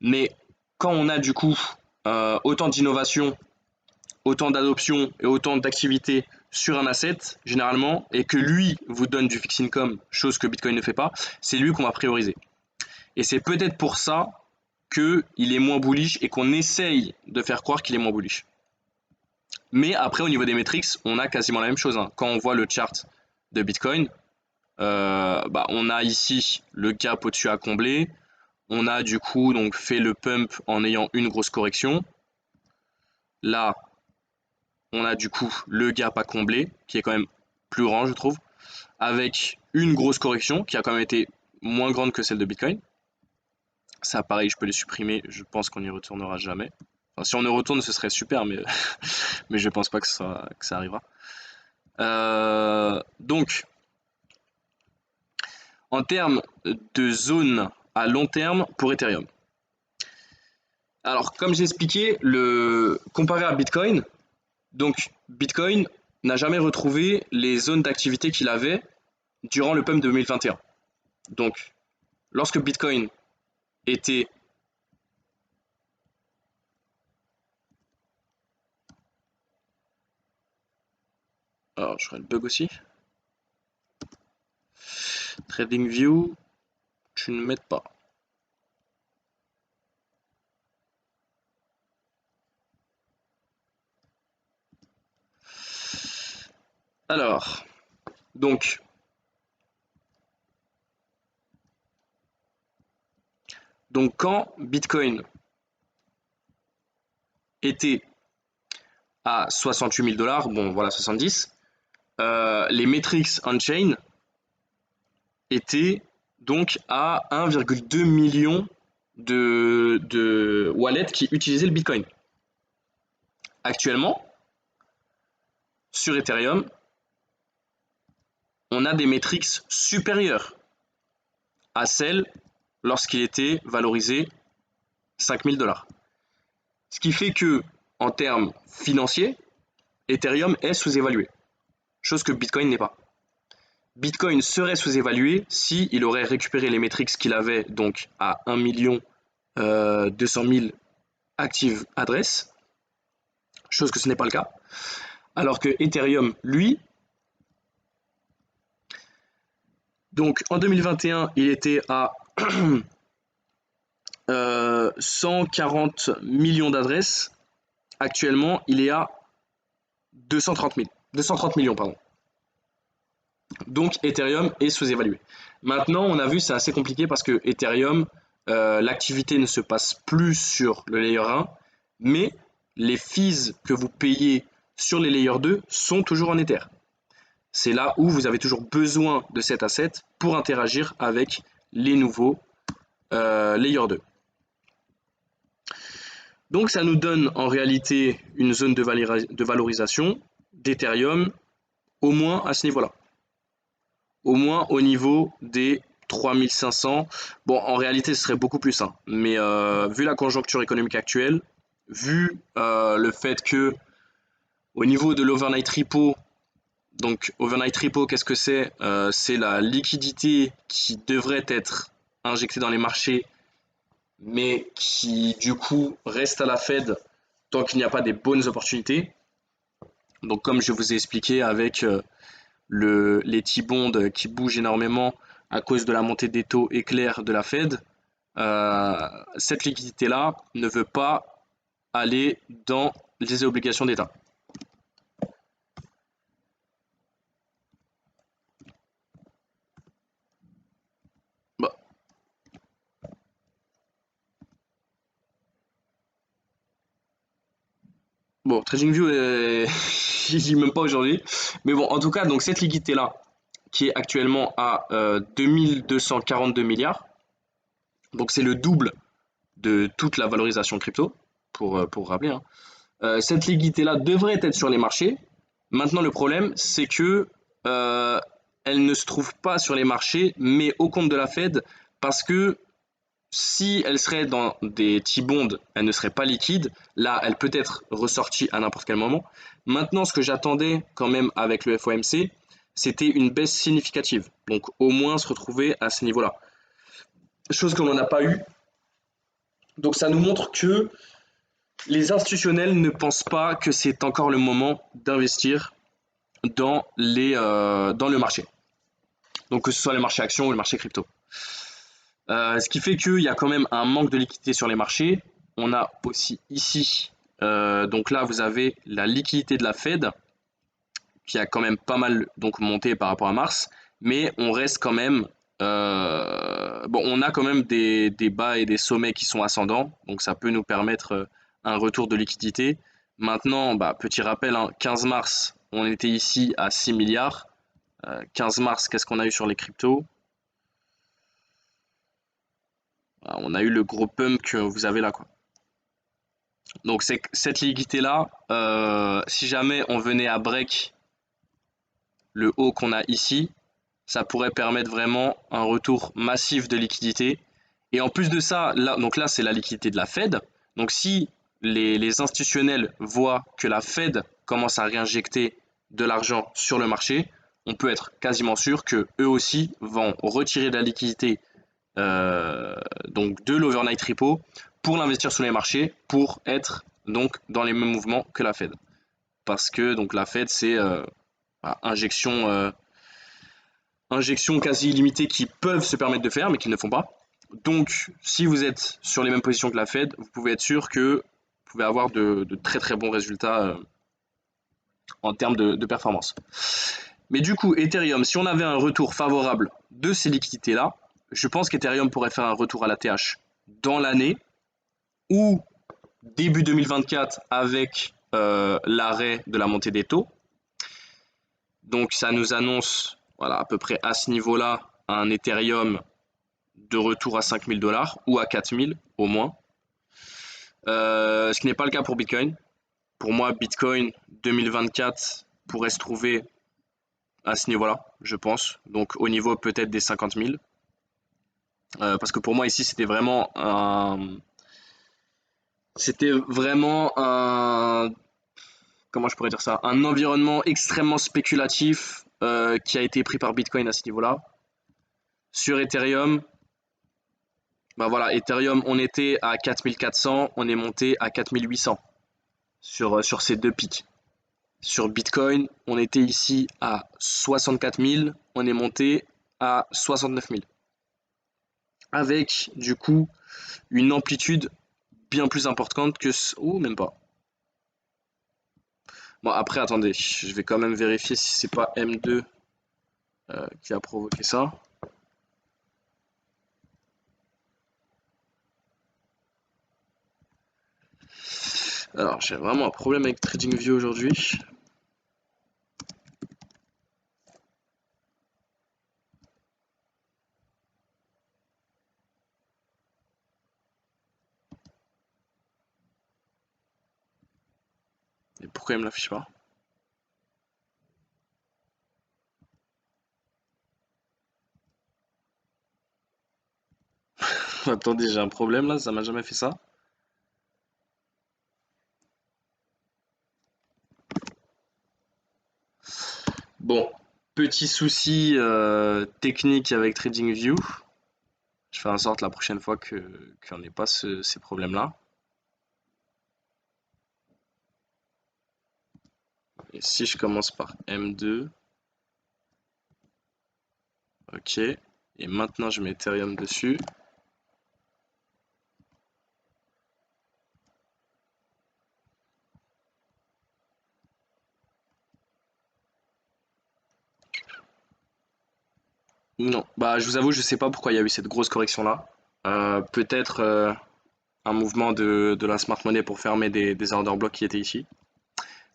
Mais quand on a du coup autant d'innovation, autant d'adoption et autant d'activité sur un asset, généralement, et que lui vous donne du fixed income, chose que Bitcoin ne fait pas, c'est lui qu'on va prioriser. Et c'est peut-être pour ça qu'il est moins bullish et qu'on essaye de faire croire qu'il est moins bullish. Mais après, au niveau des metrics, on a quasiment la même chose, hein. Quand on voit le chart de Bitcoin, on a ici le gap au-dessus à combler. On a du coup donc fait le pump en ayant une grosse correction. Là, on a du coup le gap à combler, qui est quand même plus grand, je trouve, avec une grosse correction qui a quand même été moins grande que celle de Bitcoin. Ça, pareil, je peux les supprimer. Je pense qu'on n'y retournera jamais. Enfin, si on y retourne, ce serait super, mais, mais je pense pas que ça arrivera. Donc, en termes de zone à long terme pour Ethereum. Alors, comme j'ai expliqué, comparé à Bitcoin, donc Bitcoin n'a jamais retrouvé les zones d'activité qu'il avait durant le pump de 2021. Donc, lorsque Bitcoin était alors je ferai le bug aussi. TradingView, tu ne m'aides pas. Alors, donc, quand Bitcoin était à 68 000 $, bon voilà 70, les metrics on-chain étaient donc à 1,2 million de wallets qui utilisaient le Bitcoin. Actuellement, sur Ethereum, on a des metrics supérieures à celles lorsqu'il était valorisé 5 000 $. Ce qui fait que, en termes financiers, Ethereum est sous-évalué, chose que Bitcoin n'est pas. Bitcoin serait sous-évalué s'il aurait récupéré les métriques qu'il avait donc à 1 200 000 active adresses, chose que ce n'est pas le cas. Alors que Ethereum, lui, donc en 2021, il était à 140 millions d'adresses. Actuellement, il est à 230 millions, pardon. Donc Ethereum est sous-évalué. Maintenant, on a vu, c'est assez compliqué parce que Ethereum, l'activité ne se passe plus sur le layer 1, mais les fees que vous payez sur les layers 2 sont toujours en Ether. C'est là où vous avez toujours besoin de cet asset pour interagir avec les nouveaux layer 2. Donc ça nous donne en réalité une zone de valorisation d'Ethereum au moins à ce niveau-là. Au moins au niveau des 3500. Bon, en réalité, ce serait beaucoup plus, hein. Mais vu la conjoncture économique actuelle, vu le fait que au niveau de l'overnight repo, donc overnight repo, qu'est-ce que c'est? C'est la liquidité qui devrait être injectée dans les marchés, mais qui du coup reste à la Fed tant qu'il n'y a pas des bonnes opportunités. Donc comme je vous ai expliqué avec les T-bonds qui bougent énormément à cause de la montée des taux éclairs de la Fed, cette liquidité-là ne veut pas aller dans les obligations d'État. Bah. Bon, TradingView, j'y dis même pas aujourd'hui. Mais bon, en tout cas, donc cette liquidité-là, qui est actuellement à 2242 milliards, donc c'est le double de toute la valorisation crypto, pour rappeler, hein. Cette liquidité-là devrait être sur les marchés. Maintenant, le problème, c'est que elle ne se trouve pas sur les marchés, mais au compte de la Fed, parce que si elle serait dans des T-bonds, elle ne serait pas liquide. Là, elle peut être ressortie à n'importe quel moment. Maintenant, ce que j'attendais quand même avec le FOMC, c'était une baisse significative. Donc, au moins se retrouver à ce niveau-là. Chose que l'on n'a pas eu. Donc, ça nous montre que les institutionnels ne pensent pas que c'est encore le moment d'investir dans le marché. Donc, que ce soit le marché actions ou le marché crypto. Ce qui fait qu'il y a quand même un manque de liquidité sur les marchés. On a aussi ici, donc là vous avez la liquidité de la Fed qui a quand même pas mal donc monté par rapport à mars, mais on reste quand même, bon, on a quand même des bas et des sommets qui sont ascendants, donc ça peut nous permettre un retour de liquidité. Maintenant, bah, petit rappel, hein, 15 mars, on était ici à 6 milliards. 15 mars, qu'est-ce qu'on a eu sur les cryptos? On a eu le gros pump que vous avez là, quoi. Donc c'est cette liquidité là, si jamais on venait à break le haut qu'on a ici, ça pourrait permettre vraiment un retour massif de liquidité. Et en plus de ça, là, donc là c'est la liquidité de la Fed. Donc si les institutionnels voient que la Fed commence à réinjecter de l'argent sur le marché, on peut être quasiment sûr que eux aussi vont retirer de la liquidité donc de l'overnight repo pour l'investir sur les marchés pour être donc dans les mêmes mouvements que la Fed. Parce que donc la Fed c'est injection quasi illimitée qu'ils peuvent se permettre de faire mais qu'ils ne font pas. Donc si vous êtes sur les mêmes positions que la Fed, vous pouvez être sûr que vous pouvez avoir de très très bons résultats en termes de performance. Mais du coup, Ethereum, si on avait un retour favorable de ces liquidités-là, je pense qu'Ethereum pourrait faire un retour à la TH dans l'année ou début 2024 avec l'arrêt de la montée des taux. Donc ça nous annonce voilà, à peu près à ce niveau-là un Ethereum de retour à 5000 dollars ou à 4000 au moins. Ce qui n'est pas le cas pour Bitcoin. Pour moi, Bitcoin 2024 pourrait se trouver à ce niveau-là, je pense. Donc au niveau peut-être des 50 000. Parce que pour moi ici c'était vraiment un, comment je pourrais dire ça, un environnement extrêmement spéculatif qui a été pris par Bitcoin à ce niveau-là. Sur Ethereum, bah voilà, Ethereum, on était à 4400, on est monté à 4800 sur ces deux pics. Sur Bitcoin, on était ici à 64 000, on est monté à 69 000. Avec du coup une amplitude bien plus importante que... Oh, même pas. Bon, après, attendez, je vais quand même vérifier si c'est pas M2. qui a provoqué ça. Alors, j'ai vraiment un problème avec TradingView aujourd'hui. Et pourquoi il me l'affiche pas? Attendez, j'ai un problème là, ça m'a jamais fait ça. Bon, petit souci technique avec TradingView. Je fais en sorte la prochaine fois qu'on n'ait pas ces problèmes-là. Et si je commence par M2, ok. Et maintenant je mets Ethereum dessus. Non, bah je vous avoue, je sais pas pourquoi il y a eu cette grosse correction-là. Peut-être un mouvement de la smart money pour fermer des order blocks qui étaient ici.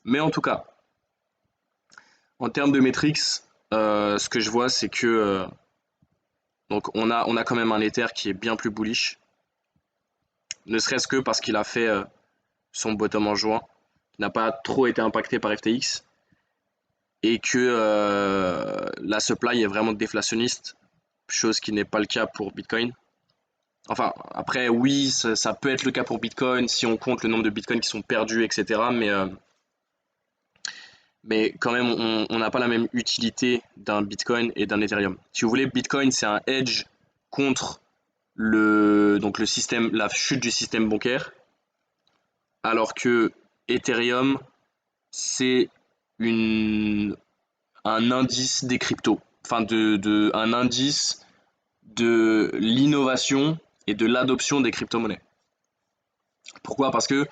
Mais en tout cas, en termes de metrics, ce que je vois, c'est que donc on a quand même un Ether qui est bien plus bullish, ne serait-ce que parce qu'il a fait son bottom en juin, qui n'a pas trop été impacté par FTX, et que la supply est vraiment déflationniste, chose qui n'est pas le cas pour Bitcoin. Enfin, après, oui, ça peut être le cas pour Bitcoin si on compte le nombre de Bitcoins qui sont perdus, etc. Mais quand même, on n'a pas la même utilité d'un Bitcoin et d'un Ethereum. Si vous voulez, Bitcoin, c'est un hedge contre donc le système, la chute du système bancaire, alors que Ethereum, c'est un indice des cryptos, enfin un indice de l'innovation et de l'adoption des crypto-monnaies. Pourquoi? Parce que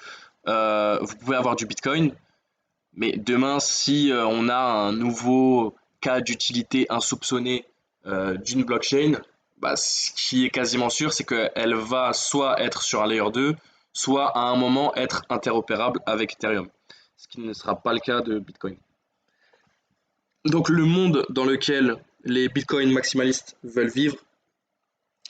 vous pouvez avoir du Bitcoin, mais demain, si on a un nouveau cas d'utilité insoupçonné d'une blockchain, bah, ce qui est quasiment sûr, c'est qu'elle va soit être sur un layer 2, soit à un moment être interopérable avec Ethereum, ce qui ne sera pas le cas de Bitcoin. Donc le monde dans lequel les Bitcoin maximalistes veulent vivre,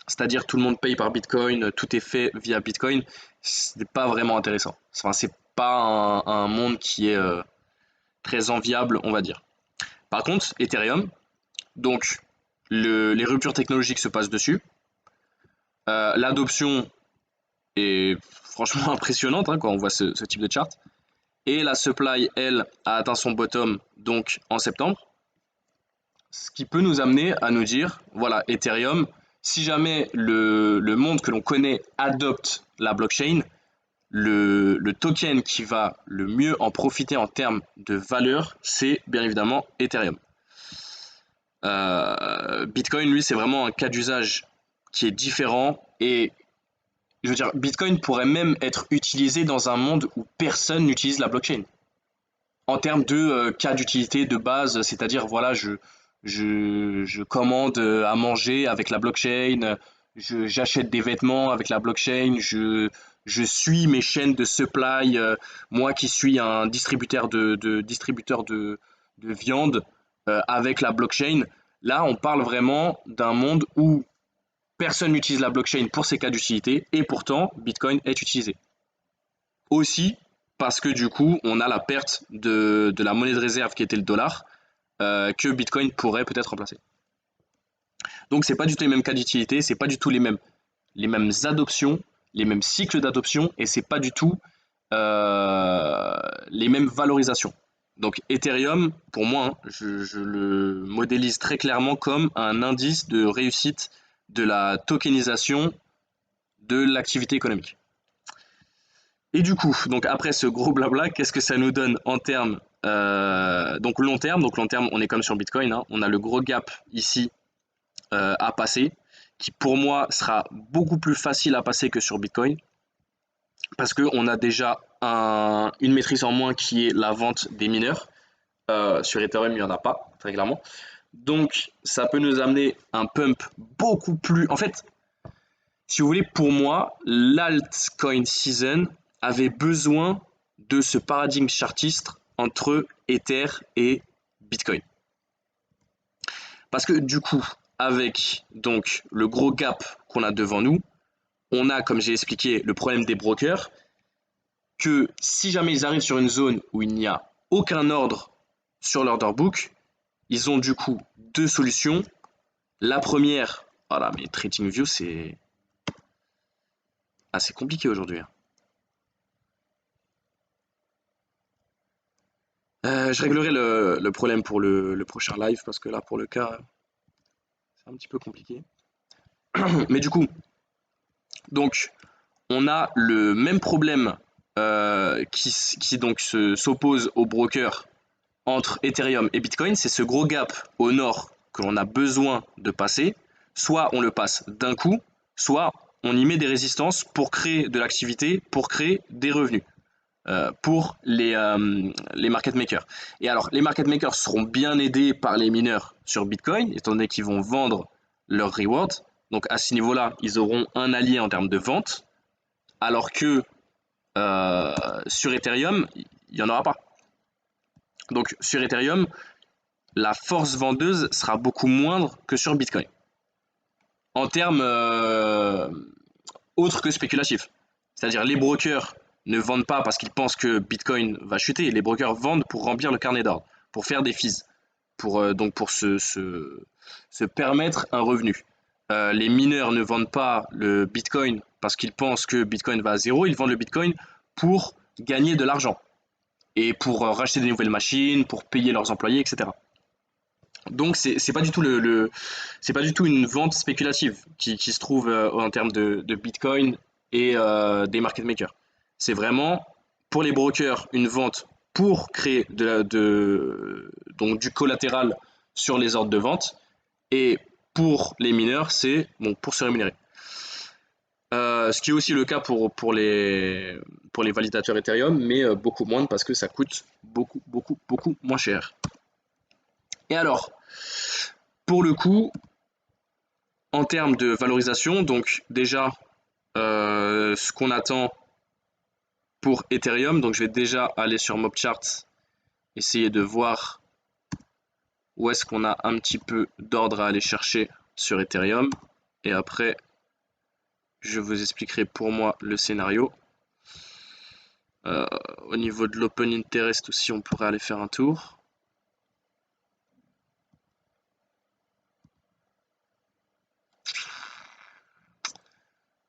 c'est-à-dire tout le monde paye par Bitcoin, tout est fait via Bitcoin, ce n'est pas vraiment intéressant. Enfin, c'est pas un monde qui est très enviable, on va dire. Par contre, Ethereum, donc les ruptures technologiques se passent dessus. L'adoption est franchement impressionnante hein, quand on voit ce type de chart. Et la supply, elle, a atteint son bottom donc en septembre. Ce qui peut nous amener à nous dire, voilà, Ethereum, si jamais le monde que l'on connaît adopte la blockchain, le token qui va le mieux en profiter en termes de valeur, c'est bien évidemment Ethereum. Bitcoin, lui, c'est vraiment un cas d'usage qui est différent et je veux dire, Bitcoin pourrait même être utilisé dans un monde où personne n'utilise la blockchain. En termes de cas d'utilité de base, c'est-à-dire, voilà, je commande à manger avec la blockchain, j'achète des vêtements avec la blockchain, je suis mes chaînes de supply, moi qui suis un distributeur de viande avec la blockchain. Là, on parle vraiment d'un monde où personne n'utilise la blockchain pour ses cas d'utilité et pourtant Bitcoin est utilisé. Aussi parce que du coup, on a la perte de la monnaie de réserve qui était le dollar que Bitcoin pourrait peut-être remplacer. Donc c'est pas du tout les mêmes cas d'utilité, c'est pas du tout les mêmes adoptions, les mêmes cycles d'adoption et c'est pas du tout les mêmes valorisations. Donc Ethereum, pour moi, hein, je le modélise très clairement comme un indice de réussite de la tokenisation de l'activité économique. Et du coup, donc après ce gros blabla, qu'est-ce que ça nous donne en termes donc long terme? Donc long terme, on est comme sur Bitcoin, hein, on a le gros gap ici à passer, qui pour moi sera beaucoup plus facile à passer que sur Bitcoin, parce qu'on a déjà une maîtrise en moins qui est la vente des mineurs. Sur Ethereum, il n'y en a pas, très clairement. Donc, ça peut nous amener un pump beaucoup plus... En fait, si vous voulez, pour moi, l'altcoin season avait besoin de ce paradigme chartiste entre Ether et Bitcoin. Parce que du coup, avec donc le gros gap qu'on a devant nous, on a, comme j'ai expliqué, le problème des brokers, que si jamais ils arrivent sur une zone où il n'y a aucun ordre sur l'order book, ils ont du coup deux solutions. La première, voilà, mais TradingView, c'est assez compliqué aujourd'hui. Je réglerai le problème pour le prochain live parce que là, pour le cas, c'est un petit peu compliqué. Mais du coup, donc, on a le même problème qui donc s'oppose au broker entre Ethereum et Bitcoin, c'est ce gros gap au nord que l'on a besoin de passer. Soit on le passe d'un coup, soit on y met des résistances pour créer de l'activité, pour créer des revenus pour les market makers. Et alors, les market makers seront bien aidés par les mineurs sur Bitcoin, étant donné qu'ils vont vendre leurs rewards. Donc à ce niveau-là, ils auront un allié en termes de vente, alors que sur Ethereum, il n'y en aura pas. Donc sur Ethereum, la force vendeuse sera beaucoup moindre que sur Bitcoin. En termes autres que spéculatifs. C'est-à-dire les brokers ne vendent pas parce qu'ils pensent que Bitcoin va chuter. Les brokers vendent pour remplir le carnet d'ordre, pour faire des fees, donc pour se permettre un revenu. Les mineurs ne vendent pas le Bitcoin parce qu'ils pensent que Bitcoin va à zéro. Ils vendent le Bitcoin pour gagner de l'argent et pour racheter des nouvelles machines, pour payer leurs employés, etc. Donc c'est pas du tout c'est pas du tout une vente spéculative qui se trouve en termes de Bitcoin et des market makers. C'est vraiment pour les brokers une vente pour créer donc du collatéral sur les ordres de vente et pour les mineurs c'est bon pour se rémunérer. Ce qui est aussi le cas pour les validateurs Ethereum, mais beaucoup moins parce que ça coûte beaucoup moins cher. Et alors, pour le coup, en termes de valorisation, donc déjà, ce qu'on attend pour Ethereum, donc je vais déjà aller sur MobChart, essayer de voir où est-ce qu'on a un petit peu d'ordre à aller chercher sur Ethereum, et après, je vous expliquerai pour moi le scénario. Au niveau de l'open interest aussi, on pourrait aller faire un tour.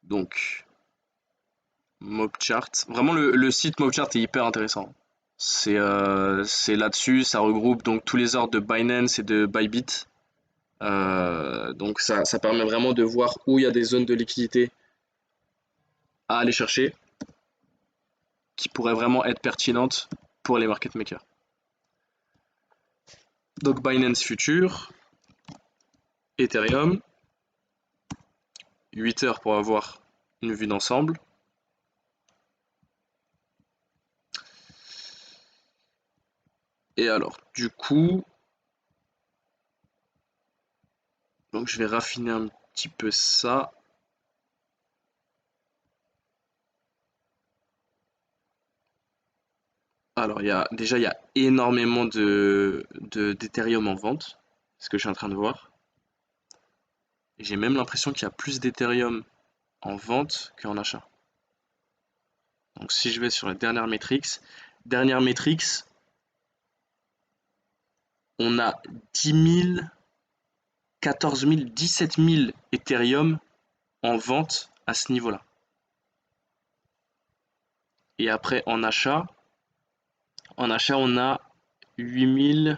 Donc, MobChart. Vraiment, le site MobChart est hyper intéressant. C'est là-dessus, ça regroupe donc tous les ordres de Binance et de Bybit. Donc ça permet vraiment de voir où il y a des zones de liquidité à aller chercher qui pourraient vraiment être pertinentes pour les market makers. Donc Binance Future, Ethereum, 8 heures pour avoir une vue d'ensemble. Et alors, du coup, donc je vais raffiner un petit peu ça. Alors, déjà, il y a énormément d'Ethereum en vente, ce que je suis en train de voir. Et j'ai même l'impression qu'il y a plus d'Ethereum en vente qu'en achat. Donc si je vais sur la dernière métrique, on a 10 000, 14 000, 17 000 Ethereum en vente à ce niveau-là. Et après en achat, on a 8 000,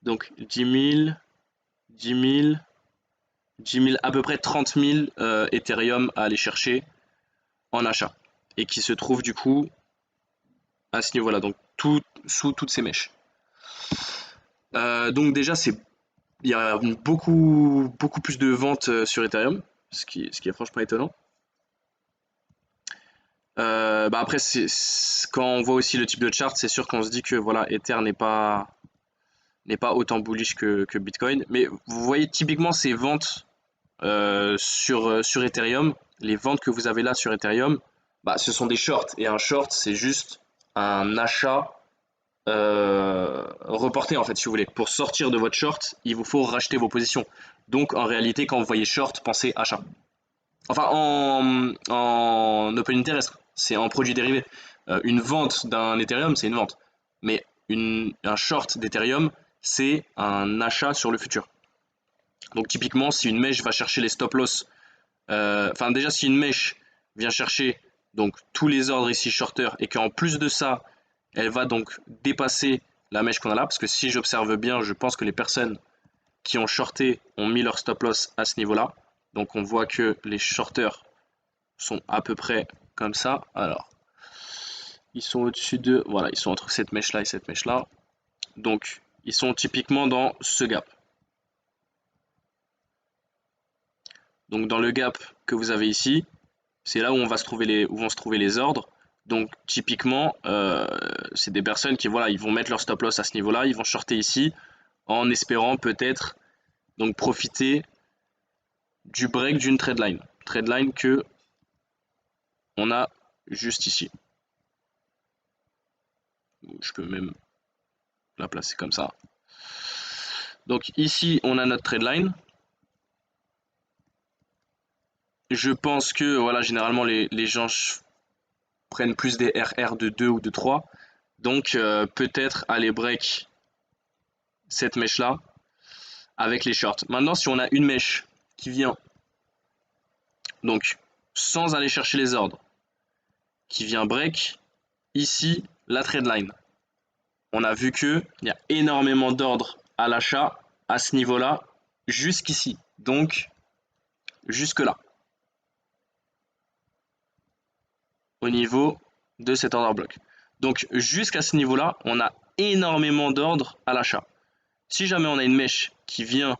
donc 10 000, 10 000, 10 000, à peu près 30 000 Ethereum à aller chercher en achat. Et qui se trouve du coup à ce niveau-là, donc sous toutes ces mèches. Donc déjà, il y a beaucoup plus de ventes sur Ethereum, ce qui est franchement étonnant. Après, quand on voit aussi le type de chart, c'est sûr qu'on se dit que voilà, Ether n'est pas n'est pas autant bullish que Bitcoin. Mais vous voyez typiquement ces ventes sur Ethereum, les ventes que vous avez là sur Ethereum, bah, ce sont des shorts. Et un short, c'est juste un achat reporté en fait, si vous voulez. Pour sortir de votre short, il vous faut racheter vos positions. Donc en réalité, quand vous voyez short, pensez achat. Enfin, en open interest, c'est en produit dérivé. Une vente d'un Ethereum, c'est une vente. Mais un short d'Ethereum, c'est un achat sur le futur. Donc typiquement, si une mèche va chercher les stop loss, enfin déjà si une mèche vient chercher donc tous les ordres ici shorter et qu'en plus de ça, elle va donc dépasser la mèche qu'on a là, parce que si j'observe bien, je pense que les personnes qui ont shorté ont mis leur stop loss à ce niveau-là. Donc on voit que les shorters sont à peu près comme ça. Alors, ils sont au-dessus de, voilà, ils sont entre cette mèche-là et cette mèche-là. Donc, ils sont typiquement dans ce gap. Donc dans le gap que vous avez ici, c'est là où on va se trouver où vont se trouver les ordres. Donc typiquement, c'est des personnes qui voilà, ils vont mettre leur stop loss à ce niveau-là, ils vont shorter ici en espérant peut-être donc profiter du break d'une trade line que on a juste ici. Je peux même la placer comme ça. Donc ici, on a notre trade line. Je pense que voilà, généralement les gens prennent plus des RR de 2 ou de 3. Donc peut-être aller break cette mèche là avec les shorts. Maintenant, si on a une mèche qui vient donc sans aller chercher les ordres, qui vient break ici la trade line. On a vu que il y a énormément d'ordres à l'achat à ce niveau-là jusqu'ici. Donc jusque là. Au niveau de cet order block. Donc jusqu'à ce niveau-là, on a énormément d'ordres à l'achat. Si jamais on a une mèche qui vient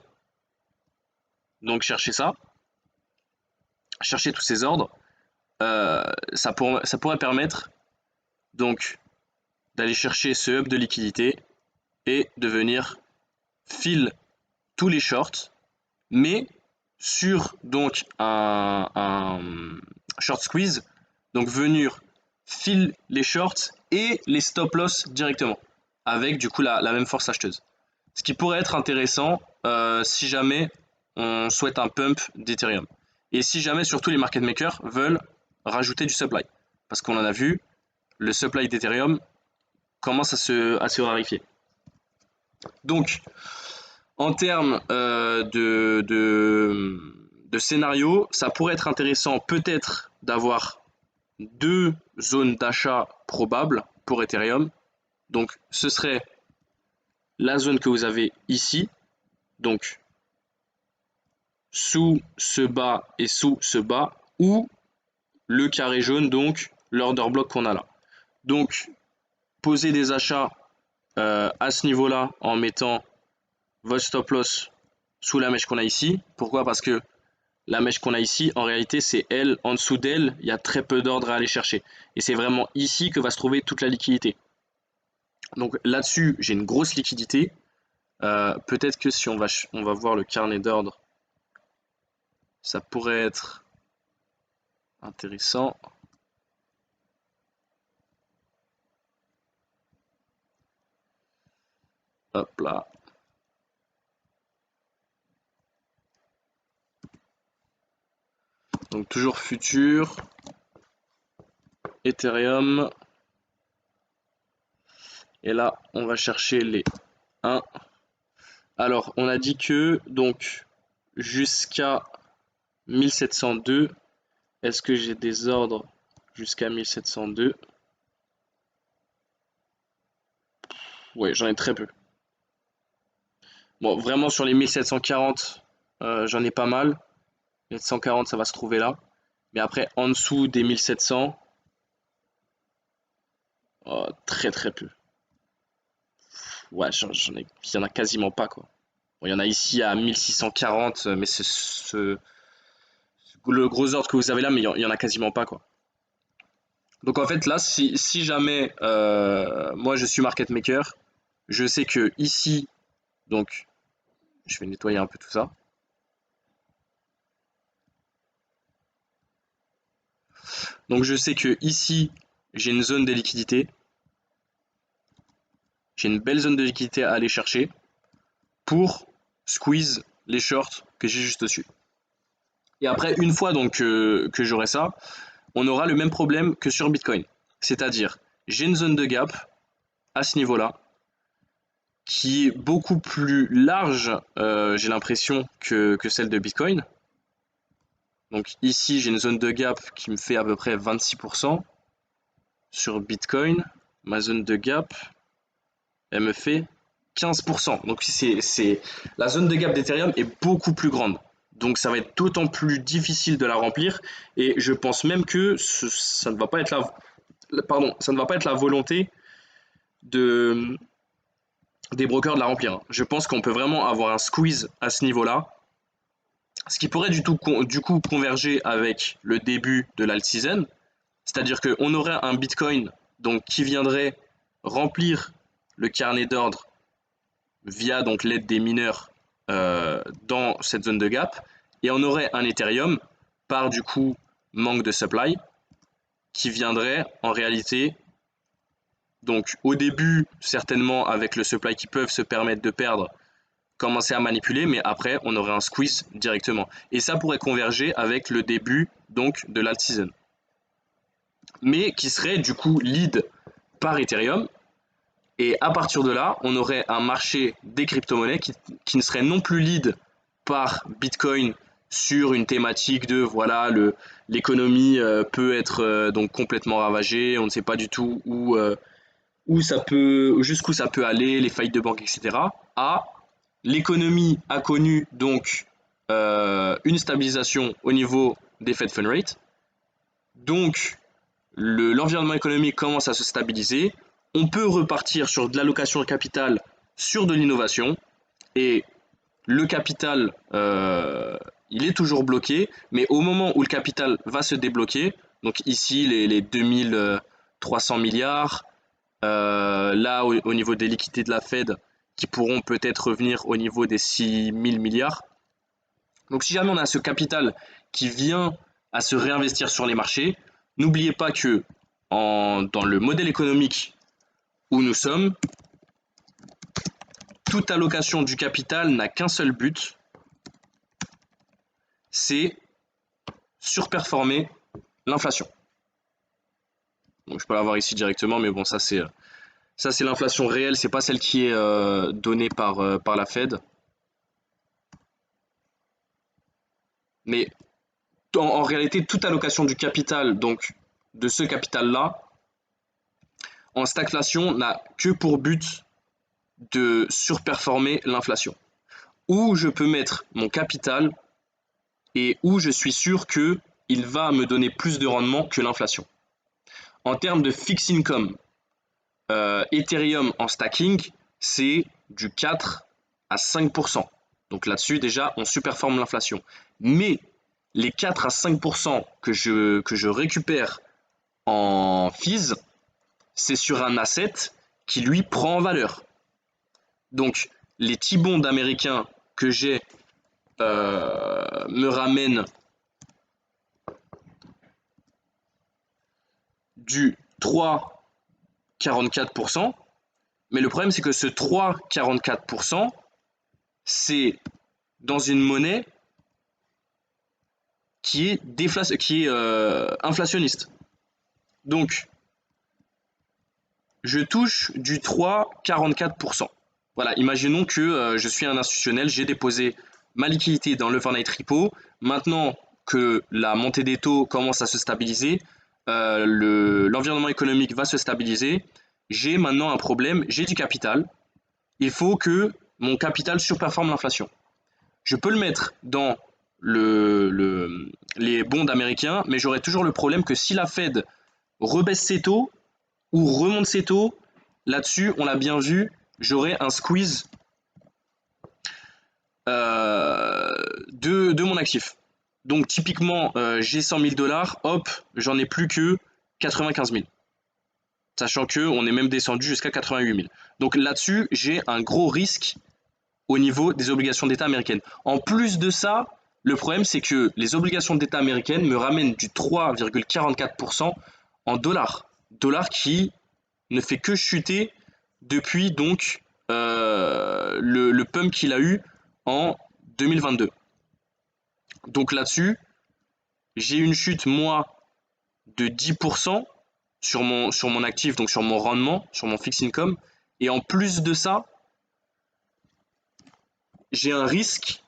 donc chercher ça, chercher tous ces ordres, ça pourrait permettre donc d'aller chercher ce hub de liquidité et de venir fill tous les shorts, mais sur donc un short squeeze, donc venir fill les shorts et les stop loss directement, avec du coup la même force acheteuse. Ce qui pourrait être intéressant si jamais on souhaite un pump d'Ethereum. Et si jamais surtout les market makers veulent rajouter du supply. Parce qu'on en a vu, le supply d'Ethereum commence à se raréfier. Donc, en termes de scénario, ça pourrait être intéressant peut-être d'avoir deux zones d'achat probables pour Ethereum. Donc, ce serait la zone que vous avez ici, donc sous ce bas et sous ce bas, ou le carré jaune, donc l'order block qu'on a là. Donc, poser des achats à ce niveau-là en mettant votre stop loss sous la mèche qu'on a ici. Pourquoi? Parce que la mèche qu'on a ici, en réalité, c'est elle. En dessous d'elle, il y a très peu d'ordre à aller chercher. Et c'est vraiment ici que va se trouver toute la liquidité. Donc là-dessus, j'ai une grosse liquidité. Peut-être que si on va voir le carnet d'ordre, ça pourrait être intéressant. Hop là. Donc toujours futur. Ethereum. Et là, on va chercher les 1. Alors, on a dit que donc jusqu'à 1702, est-ce que j'ai des ordres jusqu'à 1702? Ouais, j'en ai très peu. Bon, vraiment sur les 1740, j'en ai pas mal. 1740, ça va se trouver là. Mais après, en dessous des 1700, très très peu. Ouais, il y en a quasiment pas quoi. Bon, il y en a ici à 1640, mais c'est le gros ordre que vous avez là, mais il y en a quasiment pas quoi. Donc en fait là, si jamais moi je suis market maker, je sais que ici Donc, je vais nettoyer un peu tout ça. Donc, je sais que ici, j'ai une zone de liquidité. J'ai une belle zone de liquidité à aller chercher pour squeeze les shorts que j'ai juste dessus. Et après, une fois donc que j'aurai ça, on aura le même problème que sur Bitcoin. C'est-à-dire, j'ai une zone de gap à ce niveau-là qui est beaucoup plus large, j'ai l'impression, que celle de Bitcoin. Donc ici, j'ai une zone de gap qui me fait à peu près 26%. Sur Bitcoin, ma zone de gap, elle me fait 15%. Donc la zone de gap d'Ethereum est beaucoup plus grande. Donc ça va être d'autant plus difficile de la remplir. Et je pense même que ça ne va pas être ça ne va pas être la volonté de, des brokers de la remplir. Je pense qu'on peut vraiment avoir un squeeze à ce niveau-là. Ce qui pourrait du coup converger avec le début de l'alt season. C'est-à-dire qu'on aurait un Bitcoin donc, qui viendrait remplir le carnet d'ordre via donc l'aide des mineurs dans cette zone de gap, et on aurait un Ethereum par du coup manque de supply qui viendrait en réalité donc au début certainement avec le supply qui peuvent se permettre de perdre commencer à manipuler, mais après on aurait un squeeze directement et ça pourrait converger avec le début donc de l'alt season, mais qui serait du coup lead par Ethereum. Et à partir de là, on aurait un marché des crypto-monnaies qui ne serait non plus lead par Bitcoin sur une thématique de voilà l'économie peut être donc complètement ravagée, on ne sait pas du tout où ça peut jusqu'où ça peut aller, les faillites de banque, etc. À l'économie a connu donc une stabilisation au niveau des Fed Fund Rate, donc l'environnement économique commence à se stabiliser, on peut repartir sur de l'allocation de capital, sur de l'innovation, et le capital, il est toujours bloqué, mais au moment où le capital va se débloquer, donc ici les 2300 milliards, là au niveau des liquidités de la Fed, qui pourront peut-être revenir au niveau des 6000 milliards. Donc si jamais on a ce capital qui vient à se réinvestir sur les marchés, n'oubliez pas que dans le modèle économique où nous sommes, toute allocation du capital n'a qu'un seul but, c'est surperformer l'inflation. Donc je peux l'avoir ici directement, mais bon, ça c'est l'inflation réelle, c'est pas celle qui est donnée par la Fed. Mais en réalité, toute allocation du capital, donc de ce capital-là, en stagflation, n'a que pour but de surperformer l'inflation. Où je peux mettre mon capital et où je suis sûr qu'il va me donner plus de rendement que l'inflation. En termes de fixed income, Ethereum en stacking, c'est du 4 à 5%. Donc là-dessus, déjà, on superforme l'inflation. Mais les 4 à 5% que je récupère en fees, c'est sur un asset qui lui prend en valeur. Donc les T-bonds américains que j'ai me ramènent du 3,44%. Mais le problème, c'est que ce 3,44%, c'est dans une monnaie qui est, inflationniste. Donc, je touche du 3,44%. Voilà, imaginons que je suis un institutionnel, j'ai déposé ma liquidité dans l'overnight repo. Maintenant que la montée des taux commence à se stabiliser, l'environnement économique va se stabiliser. J'ai maintenant un problème, j'ai du capital. Il faut que mon capital surperforme l'inflation. Je peux le mettre dans les bonds américains, mais j'aurai toujours le problème que si la Fed rebaisse ses taux ou remonte ses taux, là-dessus, on l'a bien vu, j'aurai un squeeze de mon actif. Donc typiquement, j'ai 100 000 dollars, hop, j'en ai plus que 95 000. Sachant qu'on est même descendu jusqu'à 88 000. Donc là-dessus, j'ai un gros risque au niveau des obligations d'État américaines. En plus de ça, le problème c'est que les obligations d'État américaines me ramènent du 3,44% en dollars. Dollars qui ne fait que chuter depuis donc le pump qu'il a eu en 2022. Donc là-dessus, j'ai une chute moi de 10% sur mon actif, donc sur mon rendement, sur mon fixed income. Et en plus de ça, j'ai un risque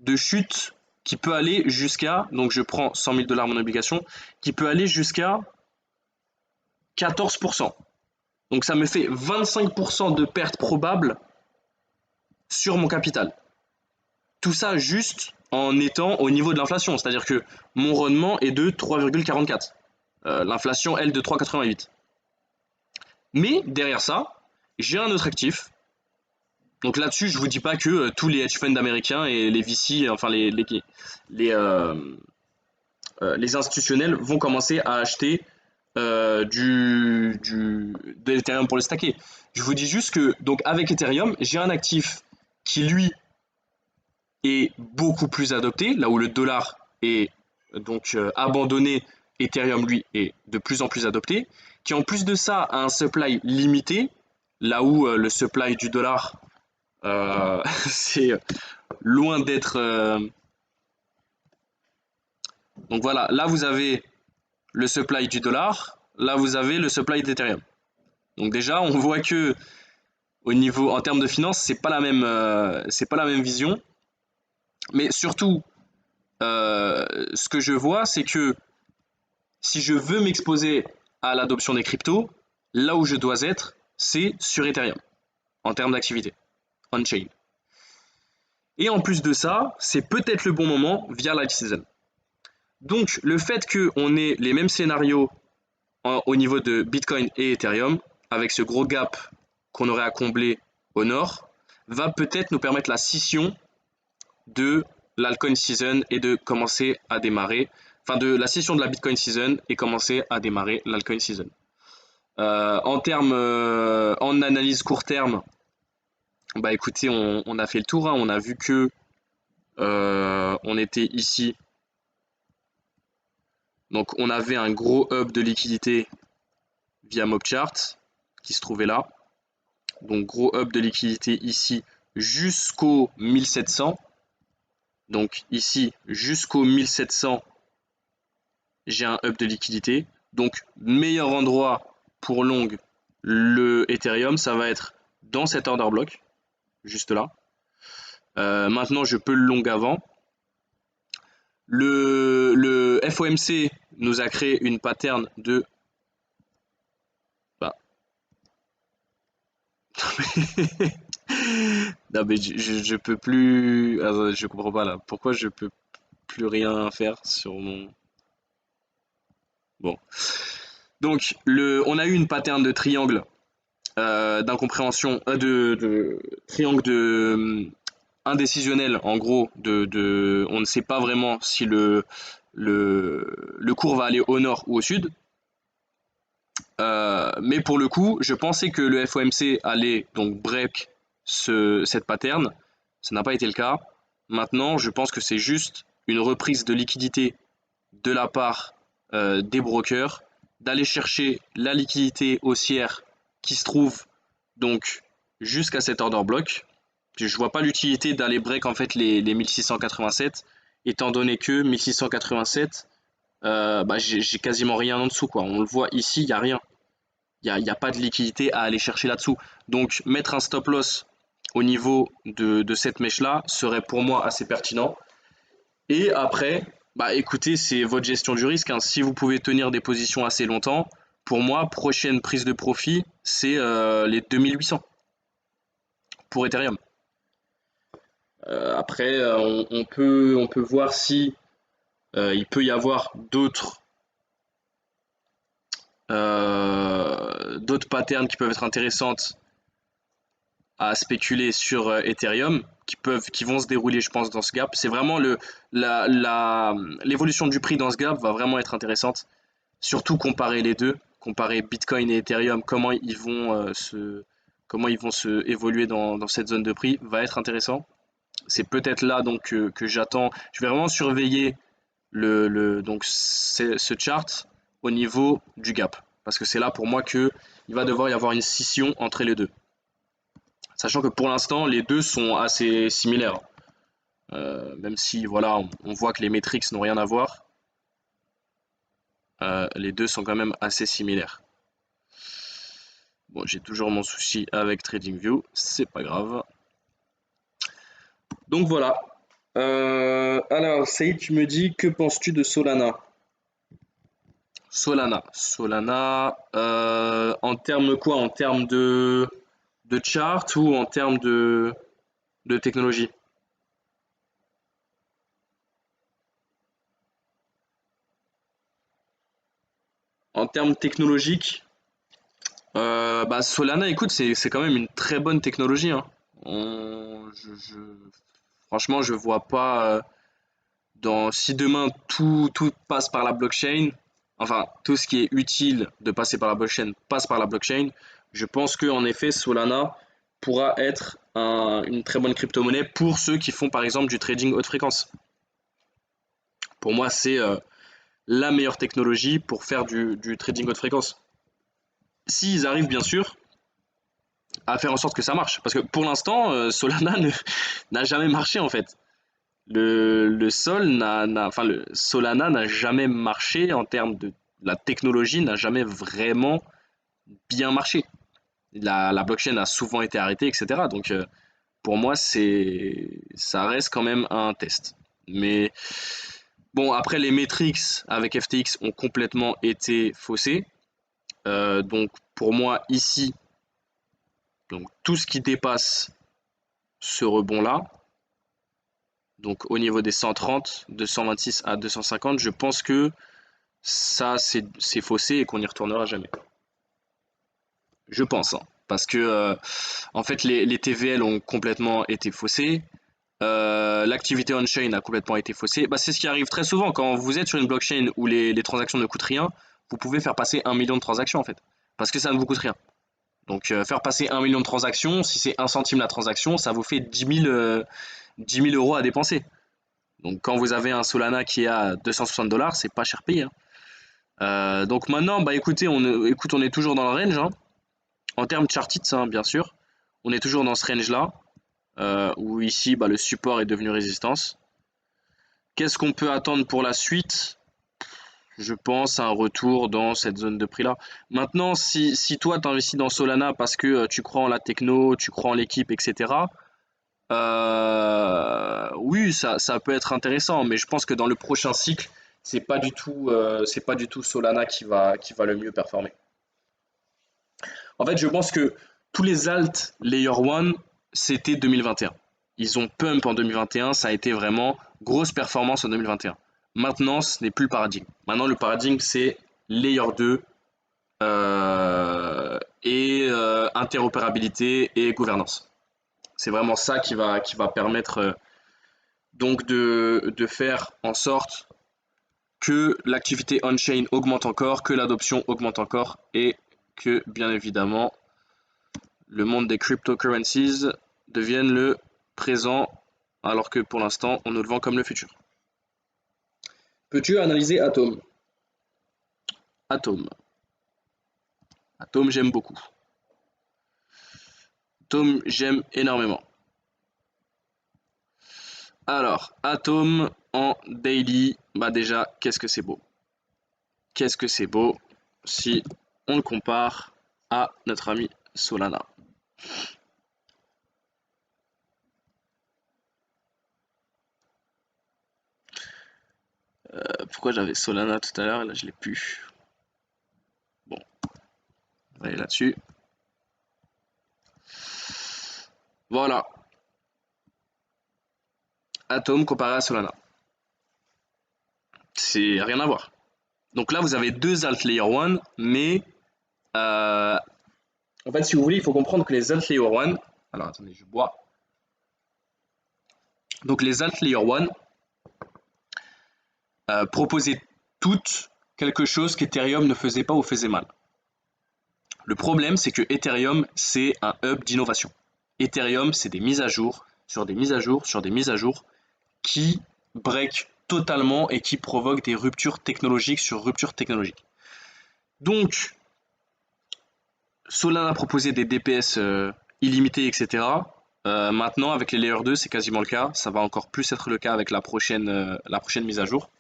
de chute qui peut aller jusqu'à, donc je prends 100 000 $ mon obligation, qui peut aller jusqu'à 14%. Donc ça me fait 25% de perte probable sur mon capital. Tout ça juste en étant au niveau de l'inflation, c'est-à-dire que mon rendement est de 3,44. L'inflation, elle, de 3,88. Mais derrière ça, j'ai un autre actif. Donc là-dessus, je vous dis pas que tous les hedge funds américains et les VC, enfin les institutionnels vont commencer à acheter de l'Ethereum pour le stacker. Je vous dis juste que donc avec Ethereum, j'ai un actif qui lui est beaucoup plus adopté, là où le dollar est donc abandonné, Ethereum lui est de plus en plus adopté, qui en plus de ça a un supply limité, là où le supply du dollar c'est loin d'être donc voilà, là vous avez le supply du dollar, là vous avez le supply d'Ethereum. Donc déjà on voit que au niveau en termes de finance c'est pas la même vision, mais surtout ce que je vois c'est que si je veux m'exposer à l'adoption des cryptos, là où je dois être c'est sur Ethereum en termes d'activité on-chain. Et en plus de ça, c'est peut-être le bon moment via Live Season. Donc le fait qu'on ait les mêmes scénarios au niveau de Bitcoin et Ethereum, avec ce gros gap qu'on aurait à combler au nord, va peut-être nous permettre la scission de l'altcoin season et de commencer à démarrer, enfin de la scission de la Bitcoin season et commencer à démarrer l'altcoin season. En analyse court terme, bah écoutez, on a fait le tour, hein, on a vu que on était ici. Donc on avait un gros hub de liquidité via Mobchart qui se trouvait là. Donc gros hub de liquidité ici jusqu'au 1700. Donc ici jusqu'au 1700, j'ai un hub de liquidité. Donc meilleur endroit pour long le Ethereum, ça va être dans cet order block, juste là. Maintenant je peux le long avant. Le FOMC nous a créé une pattern de non mais je peux plus. Ah, je comprends pas là. Pourquoi je peux plus rien faire sur mon. Bon. Donc on a eu une pattern de triangle d'incompréhension, de triangle de indécisionnel en gros. On ne sait pas vraiment si le cours va aller au nord ou au sud. Mais pour le coup, je pensais que le FOMC allait donc break cette pattern. Ça n'a pas été le cas. Maintenant, je pense que c'est juste une reprise de liquidité de la part des brokers, d'aller chercher la liquidité haussière qui se trouve donc jusqu'à cet order block. Je vois pas l'utilité d'aller break en fait les 1687, étant donné que 1687, bah, j'ai quasiment rien en dessous, quoi. On le voit ici, il n'y a rien. Il n'y a pas de liquidité à aller chercher là-dessous. Donc mettre un stop loss au niveau de cette mèche-là serait pour moi assez pertinent. Et après, bah écoutez, c'est votre gestion du risque, hein. Si vous pouvez tenir des positions assez longtemps, pour moi, prochaine prise de profit, c'est les 2800 pour Ethereum. Après, on peut voir si il peut y avoir d'autres patterns qui peuvent être intéressantes à spéculer sur Ethereum, qui vont se dérouler, je pense, dans ce gap. C'est vraiment l'évolution du prix dans ce gap va vraiment être intéressante. Surtout comparer les deux, comparer Bitcoin et Ethereum, comment ils vont comment ils vont se évoluer dans cette zone de prix va être intéressant. C'est peut-être là donc que j'attends. Je vais vraiment surveiller donc ce chart au niveau du gap. Parce que c'est là pour moi que il va devoir y avoir une scission entre les deux. Sachant que pour l'instant, les deux sont assez similaires. Même si voilà, on voit que les métriques n'ont rien à voir, les deux sont quand même assez similaires. Bon, j'ai toujours mon souci avec TradingView, c'est pas grave. Donc voilà. Alors, Saïd, tu me dis, que penses-tu de Solana? Solana, en termes quoi? En termes de chart ou en termes de technologie? En termes technologiques, bah Solana, écoute, c'est quand même une très bonne technologie, hein. Franchement, je vois pas si demain tout passe par la blockchain, enfin tout ce qui est utile de passer par la blockchain passe par la blockchain. Je pense que en effet Solana pourra être une très bonne crypto-monnaie pour ceux qui font par exemple du trading haute fréquence. Pour moi, c'est la meilleure technologie pour faire du trading haute fréquence. S'ils arrivent bien sûr à faire en sorte que ça marche. Parce que pour l'instant, Solana n'a jamais marché en fait. Le Sol enfin le Solana n'a jamais marché en termes de la technologie n'a jamais vraiment bien marché. La blockchain a souvent été arrêtée, etc. Donc pour moi, ça reste quand même un test. Mais bon, après les metrics avec FTX ont complètement été faussés. Donc pour moi ici, donc tout ce qui dépasse ce rebond-là, donc au niveau des 130, de 126 à 250, je pense que ça c'est faussé et qu'on n'y retournera jamais. Je pense, hein. Parce que en fait les TVL ont complètement été faussés. L'activité on-chain a complètement été faussée. Bah, c'est ce qui arrive très souvent quand vous êtes sur une blockchain où les transactions ne coûtent rien, vous pouvez faire passer 1 million de transactions en fait. Parce que ça ne vous coûte rien. Donc faire passer 1 million de transactions, si c'est 1 centime la transaction, ça vous fait 10 000 euros à dépenser. Donc quand vous avez un Solana qui est à 260 $, c'est pas cher payé, hein. Donc maintenant, bah écoutez, on est toujours dans le range, hein. En termes de chartits, hein, bien sûr, on est toujours dans ce range-là, où ici, bah, le support est devenu résistance. Qu'est-ce qu'on peut attendre pour la suite? Je pense à un retour dans cette zone de prix-là. Maintenant, si toi, tu investis dans Solana parce que tu crois en la techno, tu crois en l'équipe, etc., oui, ça peut être intéressant, mais je pense que dans le prochain cycle, c'est pas du tout Solana qui va le mieux performer. En fait, je pense que tous les alt Layer 1, c'était 2021. Ils ont pump en 2021, ça a été vraiment grosse performance en 2021. Maintenant, ce n'est plus le paradigme. Maintenant, le paradigme, c'est Layer 2 et interopérabilité et gouvernance. C'est vraiment ça qui va permettre donc de faire en sorte que l'activité on-chain augmente encore, que l'adoption augmente encore et que bien évidemment le monde des cryptocurrencies devienne le présent alors que pour l'instant on nous le vend comme le futur. Peux-tu analyser Atom? Atom. Atom j'aime beaucoup. Atom j'aime énormément. Alors, Atom en daily, bah déjà, qu'est-ce que c'est beau. Qu'est-ce que c'est beau si on le compare à notre ami Solana. Pourquoi j'avais Solana tout à l'heure et là je l'ai plus. Bon, on va aller là-dessus. Voilà. Atom comparé à Solana. C'est rien à voir. Donc là, vous avez deux alt layer 1, mais en fait, si vous voulez, il faut comprendre que les alt layer 1, alors attendez, je bois. Donc les alt layer 1 proposaient toutes quelque chose qu'Ethereum ne faisait pas ou faisait mal. Le problème, c'est que Ethereum, c'est un hub d'innovation. Ethereum, c'est des mises à jour, sur des mises à jour, sur des mises à jour, qui break totalement et qui provoquent des ruptures technologiques sur ruptures technologiques. Donc, Solana proposait des DPS illimités, etc. Maintenant, avec les Layer 2, c'est quasiment le cas. Ça va encore plus être le cas avec la prochaine mise à jour.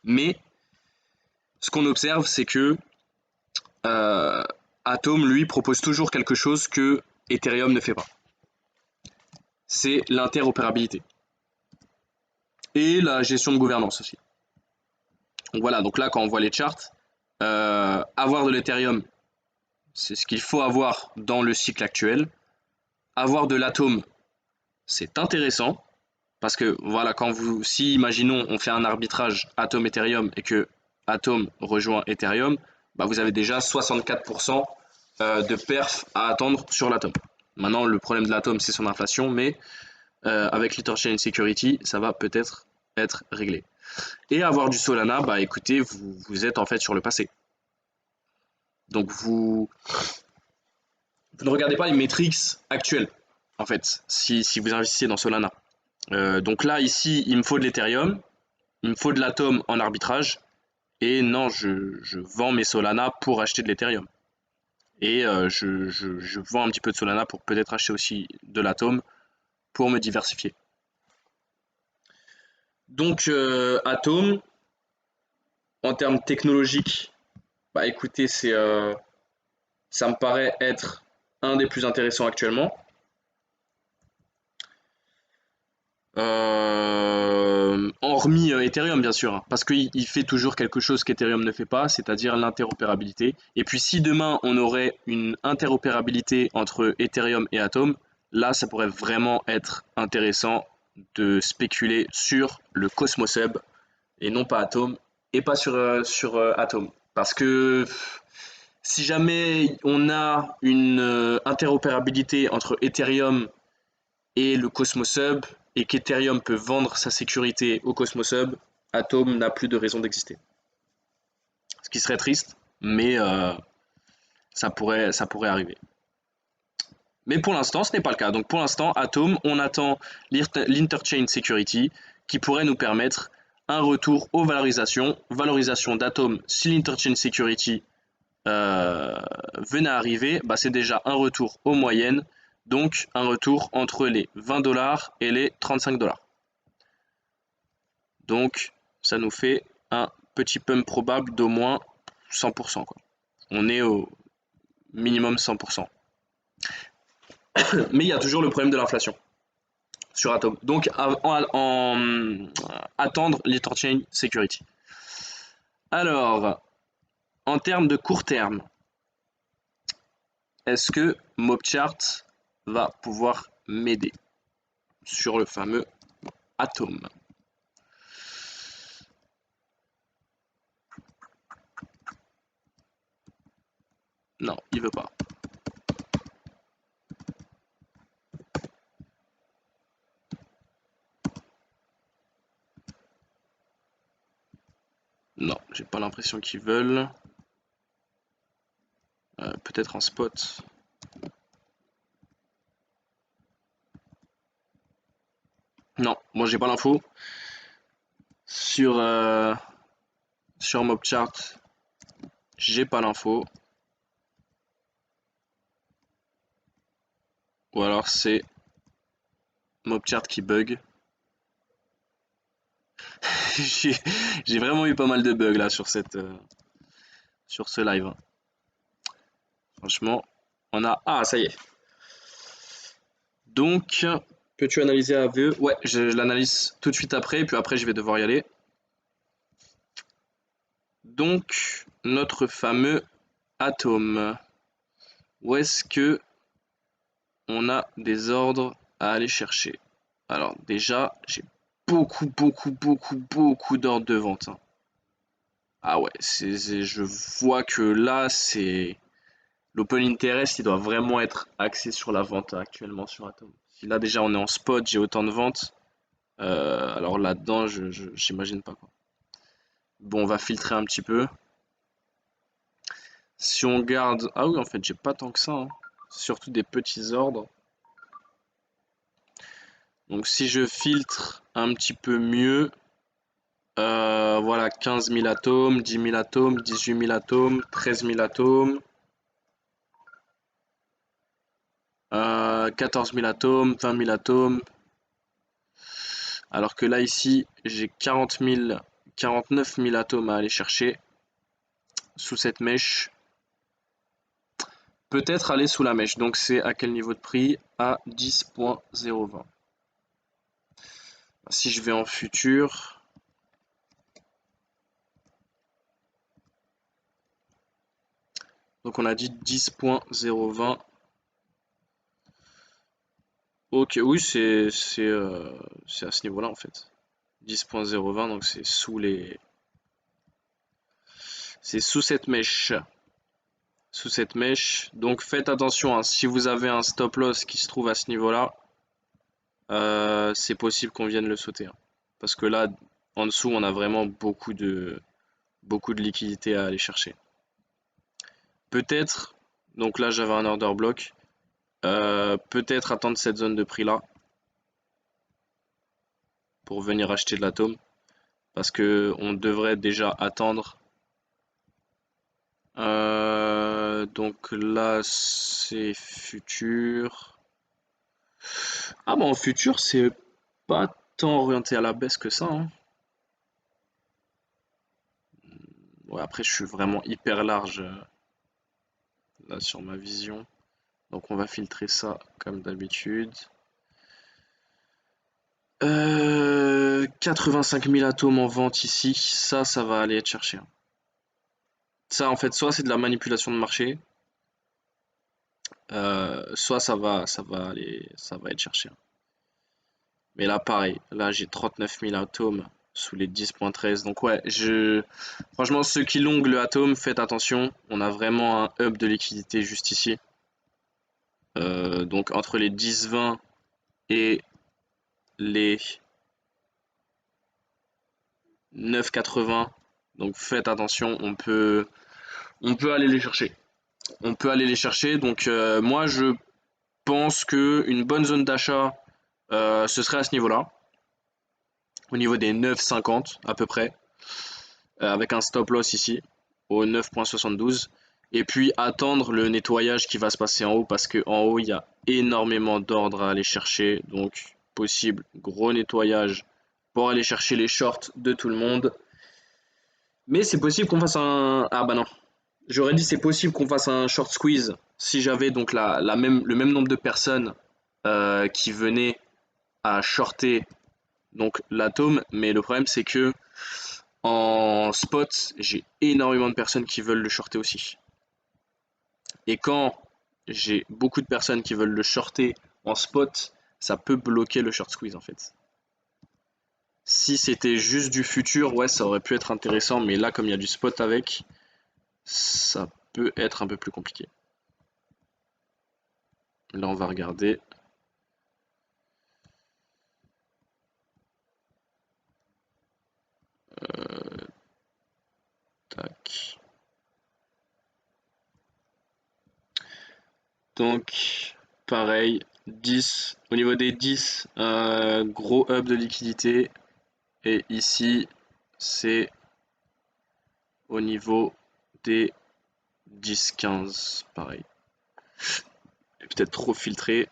Mais ce qu'on observe, c'est que Atom, lui, propose toujours quelque chose que Ethereum ne fait pas. C'est l'interopérabilité. Et la gestion de gouvernance aussi. Donc voilà, donc là, quand on voit les charts, avoir de l'Ethereum, c'est ce qu'il faut avoir dans le cycle actuel. Avoir de l'Atom, c'est intéressant. Parce que voilà, si imaginons on fait un arbitrage Atom Ethereum et que Atom rejoint Ethereum, bah vous avez déjà 64% de perf à attendre sur l'Atom. Maintenant, le problème de l'Atom, c'est son inflation, mais avec l'Interchain Security, ça va peut-être être réglé. Et avoir du Solana, bah écoutez, vous êtes en fait sur le passé. Donc vous ne regardez pas les métriques actuelles, en fait, si vous investissez dans Solana. Donc là, ici, il me faut de l'Ethereum, il me faut de l'Atom en arbitrage, et non, je vends mes Solana pour acheter de l'Ethereum. Et je vends un petit peu de Solana pour peut-être acheter aussi de l'Atom pour me diversifier. Donc Atom, en termes technologiques, bah écoutez, ça me paraît être un des plus intéressants actuellement. Hormis Ethereum bien sûr, hein, parce qu'il fait toujours quelque chose qu'Ethereum ne fait pas, c'est-à-dire l'interopérabilité. Et puis si demain on aurait une interopérabilité entre Ethereum et Atom, là ça pourrait vraiment être intéressant de spéculer sur le Cosmos Hub et non pas Atom, et pas sur Atom. Parce que si jamais on a une interopérabilité entre Ethereum et le Cosmos Hub, et qu'Ethereum peut vendre sa sécurité au Cosmos Hub, Atom n'a plus de raison d'exister. Ce qui serait triste, mais ça pourrait arriver. Mais pour l'instant, ce n'est pas le cas. Donc pour l'instant, Atom, on attend l'Interchain Security qui pourrait nous permettre un retour aux valorisations. Valorisation d'Atom si l'Interchain Security venait à arriver, bah c'est déjà un retour aux moyennes, donc un retour entre les 20$ et les 35$. Donc ça nous fait un petit pump probable d'au moins 100%, quoi. On est au minimum 100%. Mais il y a toujours le problème de l'inflation sur Atom. Donc attendre l'Interchain Security. Alors, en termes de court terme, est-ce que Mobchart va pouvoir m'aider sur le fameux Atom? Non, il veut pas. Non, j'ai pas l'impression qu'ils veulent. Peut-être un spot. Non, moi j'ai pas l'info. Sur Mobchart, j'ai pas l'info. Ou alors c'est Mobchart qui bug. J'ai vraiment eu pas mal de bugs là sur ce live, hein. Franchement, on a... Ah, ça y est. Donc, peux-tu analyser AVE? Ouais, je l'analyse tout de suite après, puis après je vais devoir y aller. Donc, notre fameux Atom. Où est-ce que on a des ordres à aller chercher? Alors déjà, j'ai beaucoup d'ordres de vente, hein. Ah ouais, je vois que là, c'est... L'open interest, il doit vraiment être axé sur la vente actuellement sur Atom. Si là déjà on est en spot, j'ai autant de ventes, alors là-dedans, j'imagine pas, quoi. Bon, on va filtrer un petit peu. Si on garde... Ah oui, en fait, j'ai pas tant que ça, hein. Surtout des petits ordres. Donc si je filtre un petit peu mieux, voilà, 15 000 atomes, 10 000 atomes, 18 000 atomes, 13 000 atomes, 14 000 atomes, 20 000 atomes. Alors que là, ici, j'ai 49 000 atomes à aller chercher sous cette mèche. Peut-être aller sous la mèche. Donc c'est à quel niveau de prix? À 10.020. Si je vais en futur, donc on a dit 10.020. Ok, oui, c'est à ce niveau-là en fait. 10.020, donc c'est sous cette mèche. Sous cette mèche. Donc faites attention, hein, si vous avez un stop loss qui se trouve à ce niveau-là, c'est possible qu'on vienne le sauter, hein. Parce que là, en dessous, on a vraiment beaucoup de liquidité à aller chercher. Peut-être, donc là j'avais un order block, peut-être attendre cette zone de prix là pour venir acheter de l'atome. Parce que on devrait déjà attendre. Donc là c'est futur. Ah bah en futur c'est pas tant orienté à la baisse que ça, hein. Ouais, après je suis vraiment hyper large là sur ma vision. Donc on va filtrer ça comme d'habitude. 85 000 atomes en vente ici, ça va aller être cherché, hein. Ça en fait soit c'est de la manipulation de marché, soit ça va être cherché, hein. Mais là pareil, là j'ai 39 000 atomes sous les 10.13. Donc ouais, franchement ceux qui longuent le atome, faites attention, on a vraiment un hub de liquidité juste ici. Donc entre les 10-20 et les 9,80. Donc faites attention, on peut aller les chercher. On peut aller les chercher. Donc moi je pense que une bonne zone d'achat, ce serait à ce niveau-là, au niveau des 9,50 à peu près, avec un stop loss ici au 9.72. Et puis attendre le nettoyage qui va se passer en haut parce que en haut il y a énormément d'ordres à aller chercher. Donc possible gros nettoyage pour aller chercher les shorts de tout le monde. Mais c'est possible qu'on fasse un... Ah bah non. J'aurais dit c'est possible qu'on fasse un short squeeze si j'avais donc le même nombre de personnes qui venaient à shorter donc l'atome. Mais le problème c'est que en spot, j'ai énormément de personnes qui veulent le shorter aussi. Et quand j'ai beaucoup de personnes qui veulent le shorter en spot, ça peut bloquer le short squeeze en fait. Si c'était juste du futur, ouais, ça aurait pu être intéressant, mais là, comme il y a du spot avec, ça peut être un peu plus compliqué. Là, on va regarder. Tac. Donc, pareil, 10. Au niveau des 10, gros hub de liquidité. Et ici, c'est au niveau des 10-15, pareil. Peut-être trop filtré.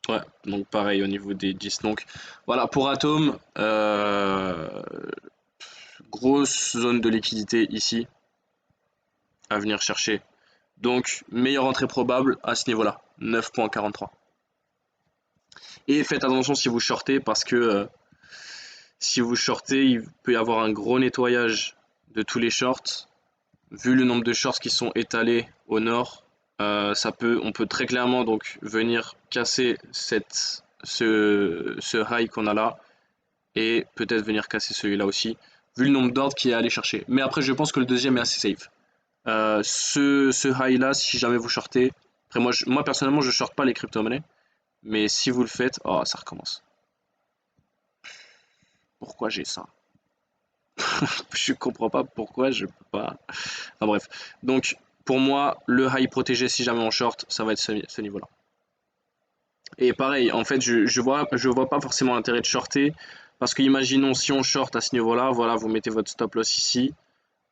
Ouais, donc pareil au niveau des 10. Donc voilà, pour Atom, grosse zone de liquidité ici à venir chercher. Donc meilleure entrée probable à ce niveau-là, 9.43. Et faites attention si vous shortez parce que si vous shortez, il peut y avoir un gros nettoyage de tous les shorts. Vu le nombre de shorts qui sont étalés au nord, on peut très clairement donc venir casser ce high qu'on a là et peut-être venir casser celui-là aussi, vu le nombre d'ordres qu'il y a à aller chercher. Mais après, je pense que le deuxième est assez safe. Ce high là, si jamais vous shortez, après moi personnellement, je shorte pas les crypto-monnaies, mais si vous le faites, oh, ça recommence. Pourquoi j'ai ça? Je comprends pas pourquoi je peux pas. Enfin bref. Donc pour moi, le high protégé, si jamais on short, ça va être ce niveau-là. Et pareil, en fait, je vois pas forcément l'intérêt de shorter. Parce que imaginons si on short à ce niveau-là, voilà, vous mettez votre stop loss ici.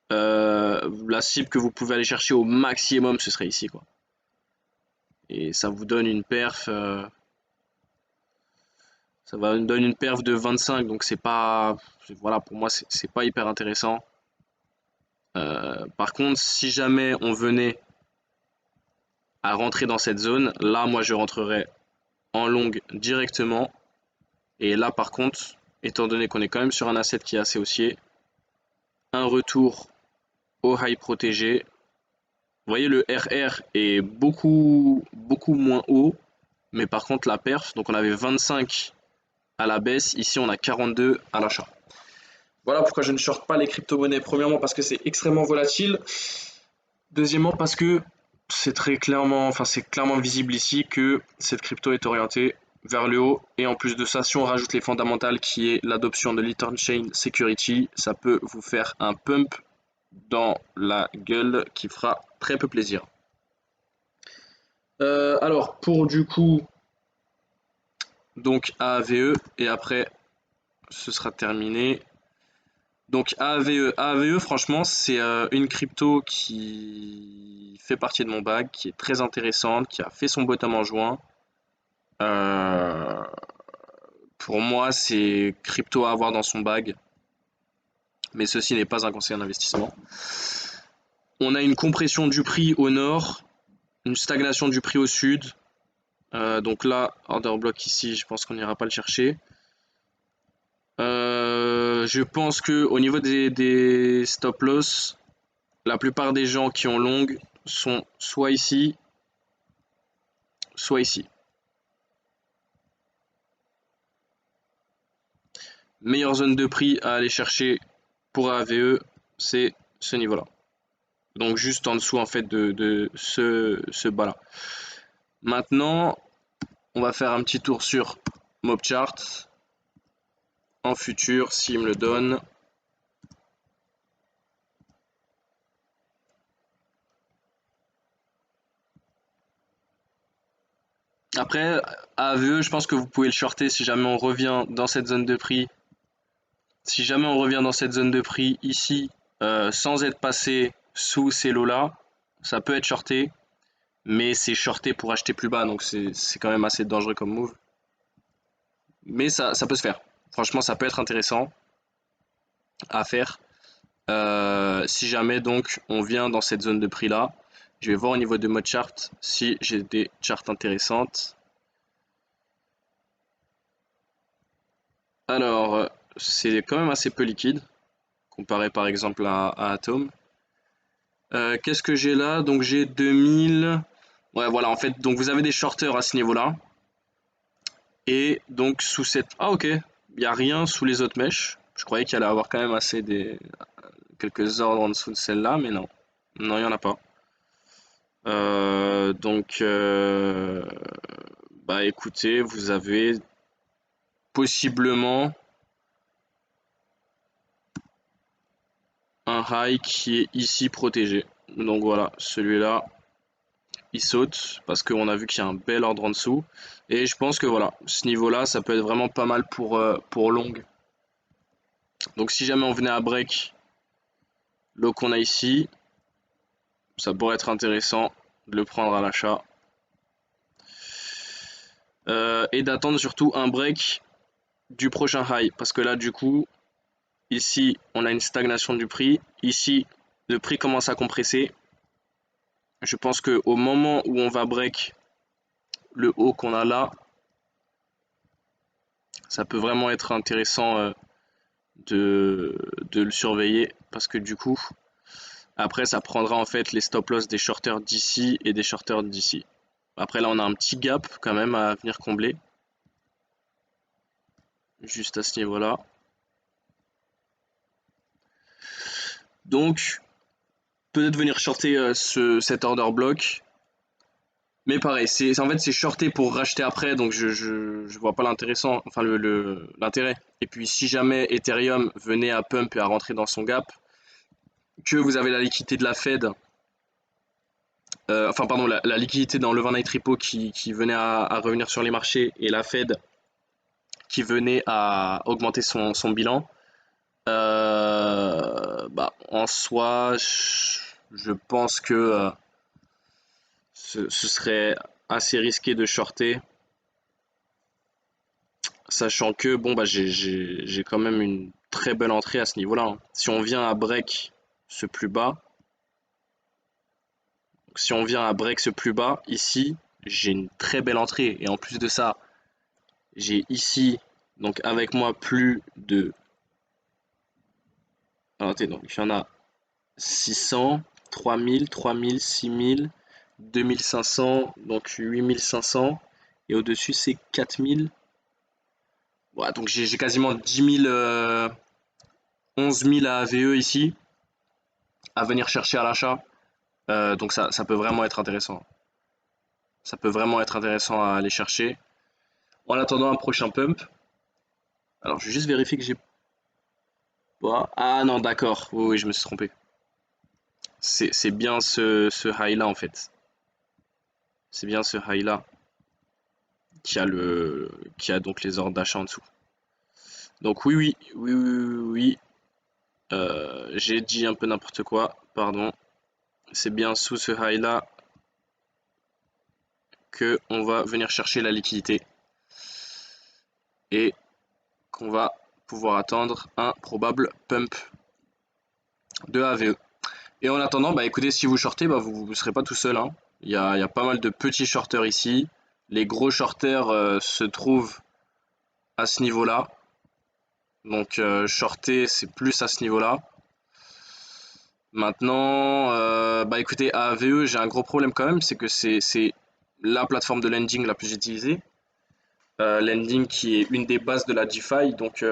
La cible que vous pouvez aller chercher au maximum, ce serait ici, quoi. Et ça vous donne une perf, ça va me donner une perf de 25, donc c'est pas, voilà, pour moi c'est pas hyper intéressant. Par contre, si jamais on venait à rentrer dans cette zone, là moi je rentrerais en long directement. Et là par contre, étant donné qu'on est quand même sur un asset qui est assez haussier, un retour au high protégé. Vous voyez le RR est beaucoup moins haut, mais par contre la perf, donc on avait 25 à la baisse, ici on a 42 à l'achat. Voilà pourquoi je ne shorte pas les crypto-monnaies. Premièrement parce que c'est extrêmement volatile. Deuxièmement parce que c'est très clairement, enfin c'est clairement visible ici que cette crypto est orientée vers le haut. Et en plus de ça, si on rajoute les fondamentales qui est l'adoption de l'Ether Chain Security, ça peut vous faire un pump dans la gueule qui fera très peu plaisir. Alors pour du coup donc AAVE et après ce sera terminé. Donc AAVE franchement, c'est une crypto qui fait partie de mon bag, qui est très intéressante, qui a fait son bottom en juin. Euh, pour moi, c'est crypto à avoir dans son bag, mais ceci n'est pas un conseil d'investissement. On a une compression du prix au nord, une stagnation du prix au sud. Donc là, order block ici, je pense qu'on n'ira pas le chercher. Je pense que au niveau des stop loss, la plupart des gens qui ont long sont soit ici, soit ici. Meilleure zone de prix à aller chercher pour AVE, c'est ce niveau-là. Donc juste en dessous en fait de ce bas-là. Maintenant, on va faire un petit tour sur MobChart. En futur, s'il me le donne. Après, AVE, je pense que vous pouvez le shorter si jamais on revient dans cette zone de prix. Si jamais on revient dans cette zone de prix ici, sans être passé sous ces lots-là, ça peut être shorté, mais c'est shorté pour acheter plus bas, donc c'est quand même assez dangereux comme move. Mais ça peut se faire. Franchement, ça peut être intéressant à faire. Si jamais donc on vient dans cette zone de prix là, je vais voir au niveau de mode chart si j'ai des charts intéressantes. Alors, c'est quand même assez peu liquide, comparé par exemple à Atom. Qu'est-ce que j'ai là? Donc j'ai 2000. Ouais, voilà, en fait, donc vous avez des shorters à ce niveau-là. Et donc sous cette. Ah, ok, il n'y a rien sous les autres mèches. Je croyais qu'il allait avoir quand même assez des. Quelques ordres en dessous de celle-là, mais non. Non, il n'y en a pas. Donc, bah écoutez, vous avez possiblement un high qui est ici protégé. Donc voilà, celui-là, il saute parce qu'on a vu qu'il y a un bel ordre en dessous. Et je pense que voilà, ce niveau-là, ça peut être vraiment pas mal pour long. Donc si jamais on venait à break l'eau qu'on a ici, ça pourrait être intéressant de le prendre à l'achat. Et d'attendre surtout un break du prochain high. Parce que là, du coup, ici, on a une stagnation du prix. Ici, le prix commence à compresser. Je pense qu'au moment où on va break le haut qu'on a là, ça peut vraiment être intéressant de le surveiller. Parce que du coup, après, ça prendra en fait les stop loss des shorters d'ici et des shorters d'ici. Après, là, on a un petit gap quand même à venir combler. Juste à ce niveau-là. Donc, peut-être venir shorter cet order block. Mais pareil, en fait c'est shorté pour racheter après, donc je vois pas l'intéressant, enfin l'intérêt Et puis si jamais Ethereum venait à pump et à rentrer dans son gap, que vous avez la liquidité de la Fed, enfin pardon, la liquidité dans l'overnight repo qui venait à revenir sur les marchés et la Fed qui venait à augmenter son bilan, bah, en soi, je pense que ce serait assez risqué de shorter, sachant que bon bah j'ai quand même une très belle entrée à ce niveau-là, hein. Si on vient à break ce plus bas, si on vient à break ce plus bas, ici, j'ai une très belle entrée. Et en plus de ça, j'ai ici, donc avec moi, plus de... Alors, attendez, donc il y en a 600, 3000, 3000, 6000, 2500, donc 8500. Et au-dessus, c'est 4000. Voilà, donc j'ai quasiment 10 000, 11 000 AVE ici, à venir chercher à l'achat. Donc ça peut vraiment être intéressant. Ça peut vraiment être intéressant à aller chercher. En attendant un prochain pump. Alors, je vais juste vérifier que j'ai pas. Ah non, d'accord. Oui, oui, je me suis trompé. C'est bien ce high-là, en fait. C'est bien ce high-là qui a donc les ordres d'achat en dessous. Donc, oui, oui, oui, oui, oui, oui. J'ai dit un peu n'importe quoi, pardon. C'est bien sous ce high-là que on va venir chercher la liquidité et qu'on va pouvoir attendre un probable pump de AVE. Et en attendant, bah écoutez, si vous shortez, bah vous ne serez pas tout seul, hein. Il y a pas mal de petits shorters ici. Les gros shorters se trouvent à ce niveau-là. Donc shorter, c'est plus à ce niveau-là. Maintenant, bah écoutez, à AVE, j'ai un gros problème quand même, c'est que c'est la plateforme de lending la plus utilisée. Lending qui est une des bases de la DeFi. Donc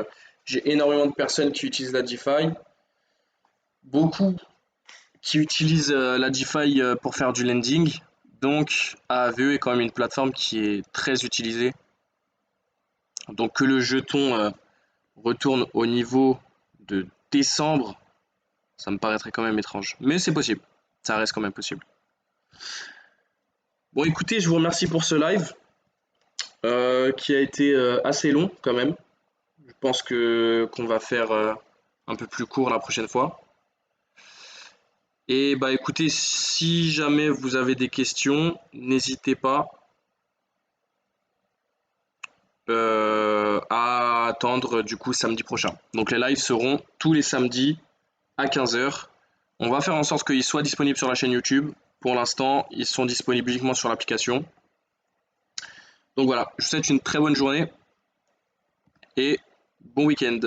j'ai énormément de personnes qui utilisent la DeFi. Beaucoup qui utilisent la DeFi pour faire du lending. Donc AAVE est quand même une plateforme qui est très utilisée. Donc que le jeton retourne au niveau de décembre, ça me paraîtrait quand même étrange. Mais c'est possible, ça reste quand même possible. Bon écoutez, je vous remercie pour ce live qui a été assez long quand même. Je pense que qu'on va faire un peu plus court la prochaine fois. Et bah écoutez, si jamais vous avez des questions, n'hésitez pas à attendre du coup samedi prochain. Donc les lives seront tous les samedis à 15 heures. On va faire en sorte qu'ils soient disponibles sur la chaîne YouTube. Pour l'instant, ils sont disponibles uniquement sur l'application. Donc voilà, je vous souhaite une très bonne journée et bon week-end.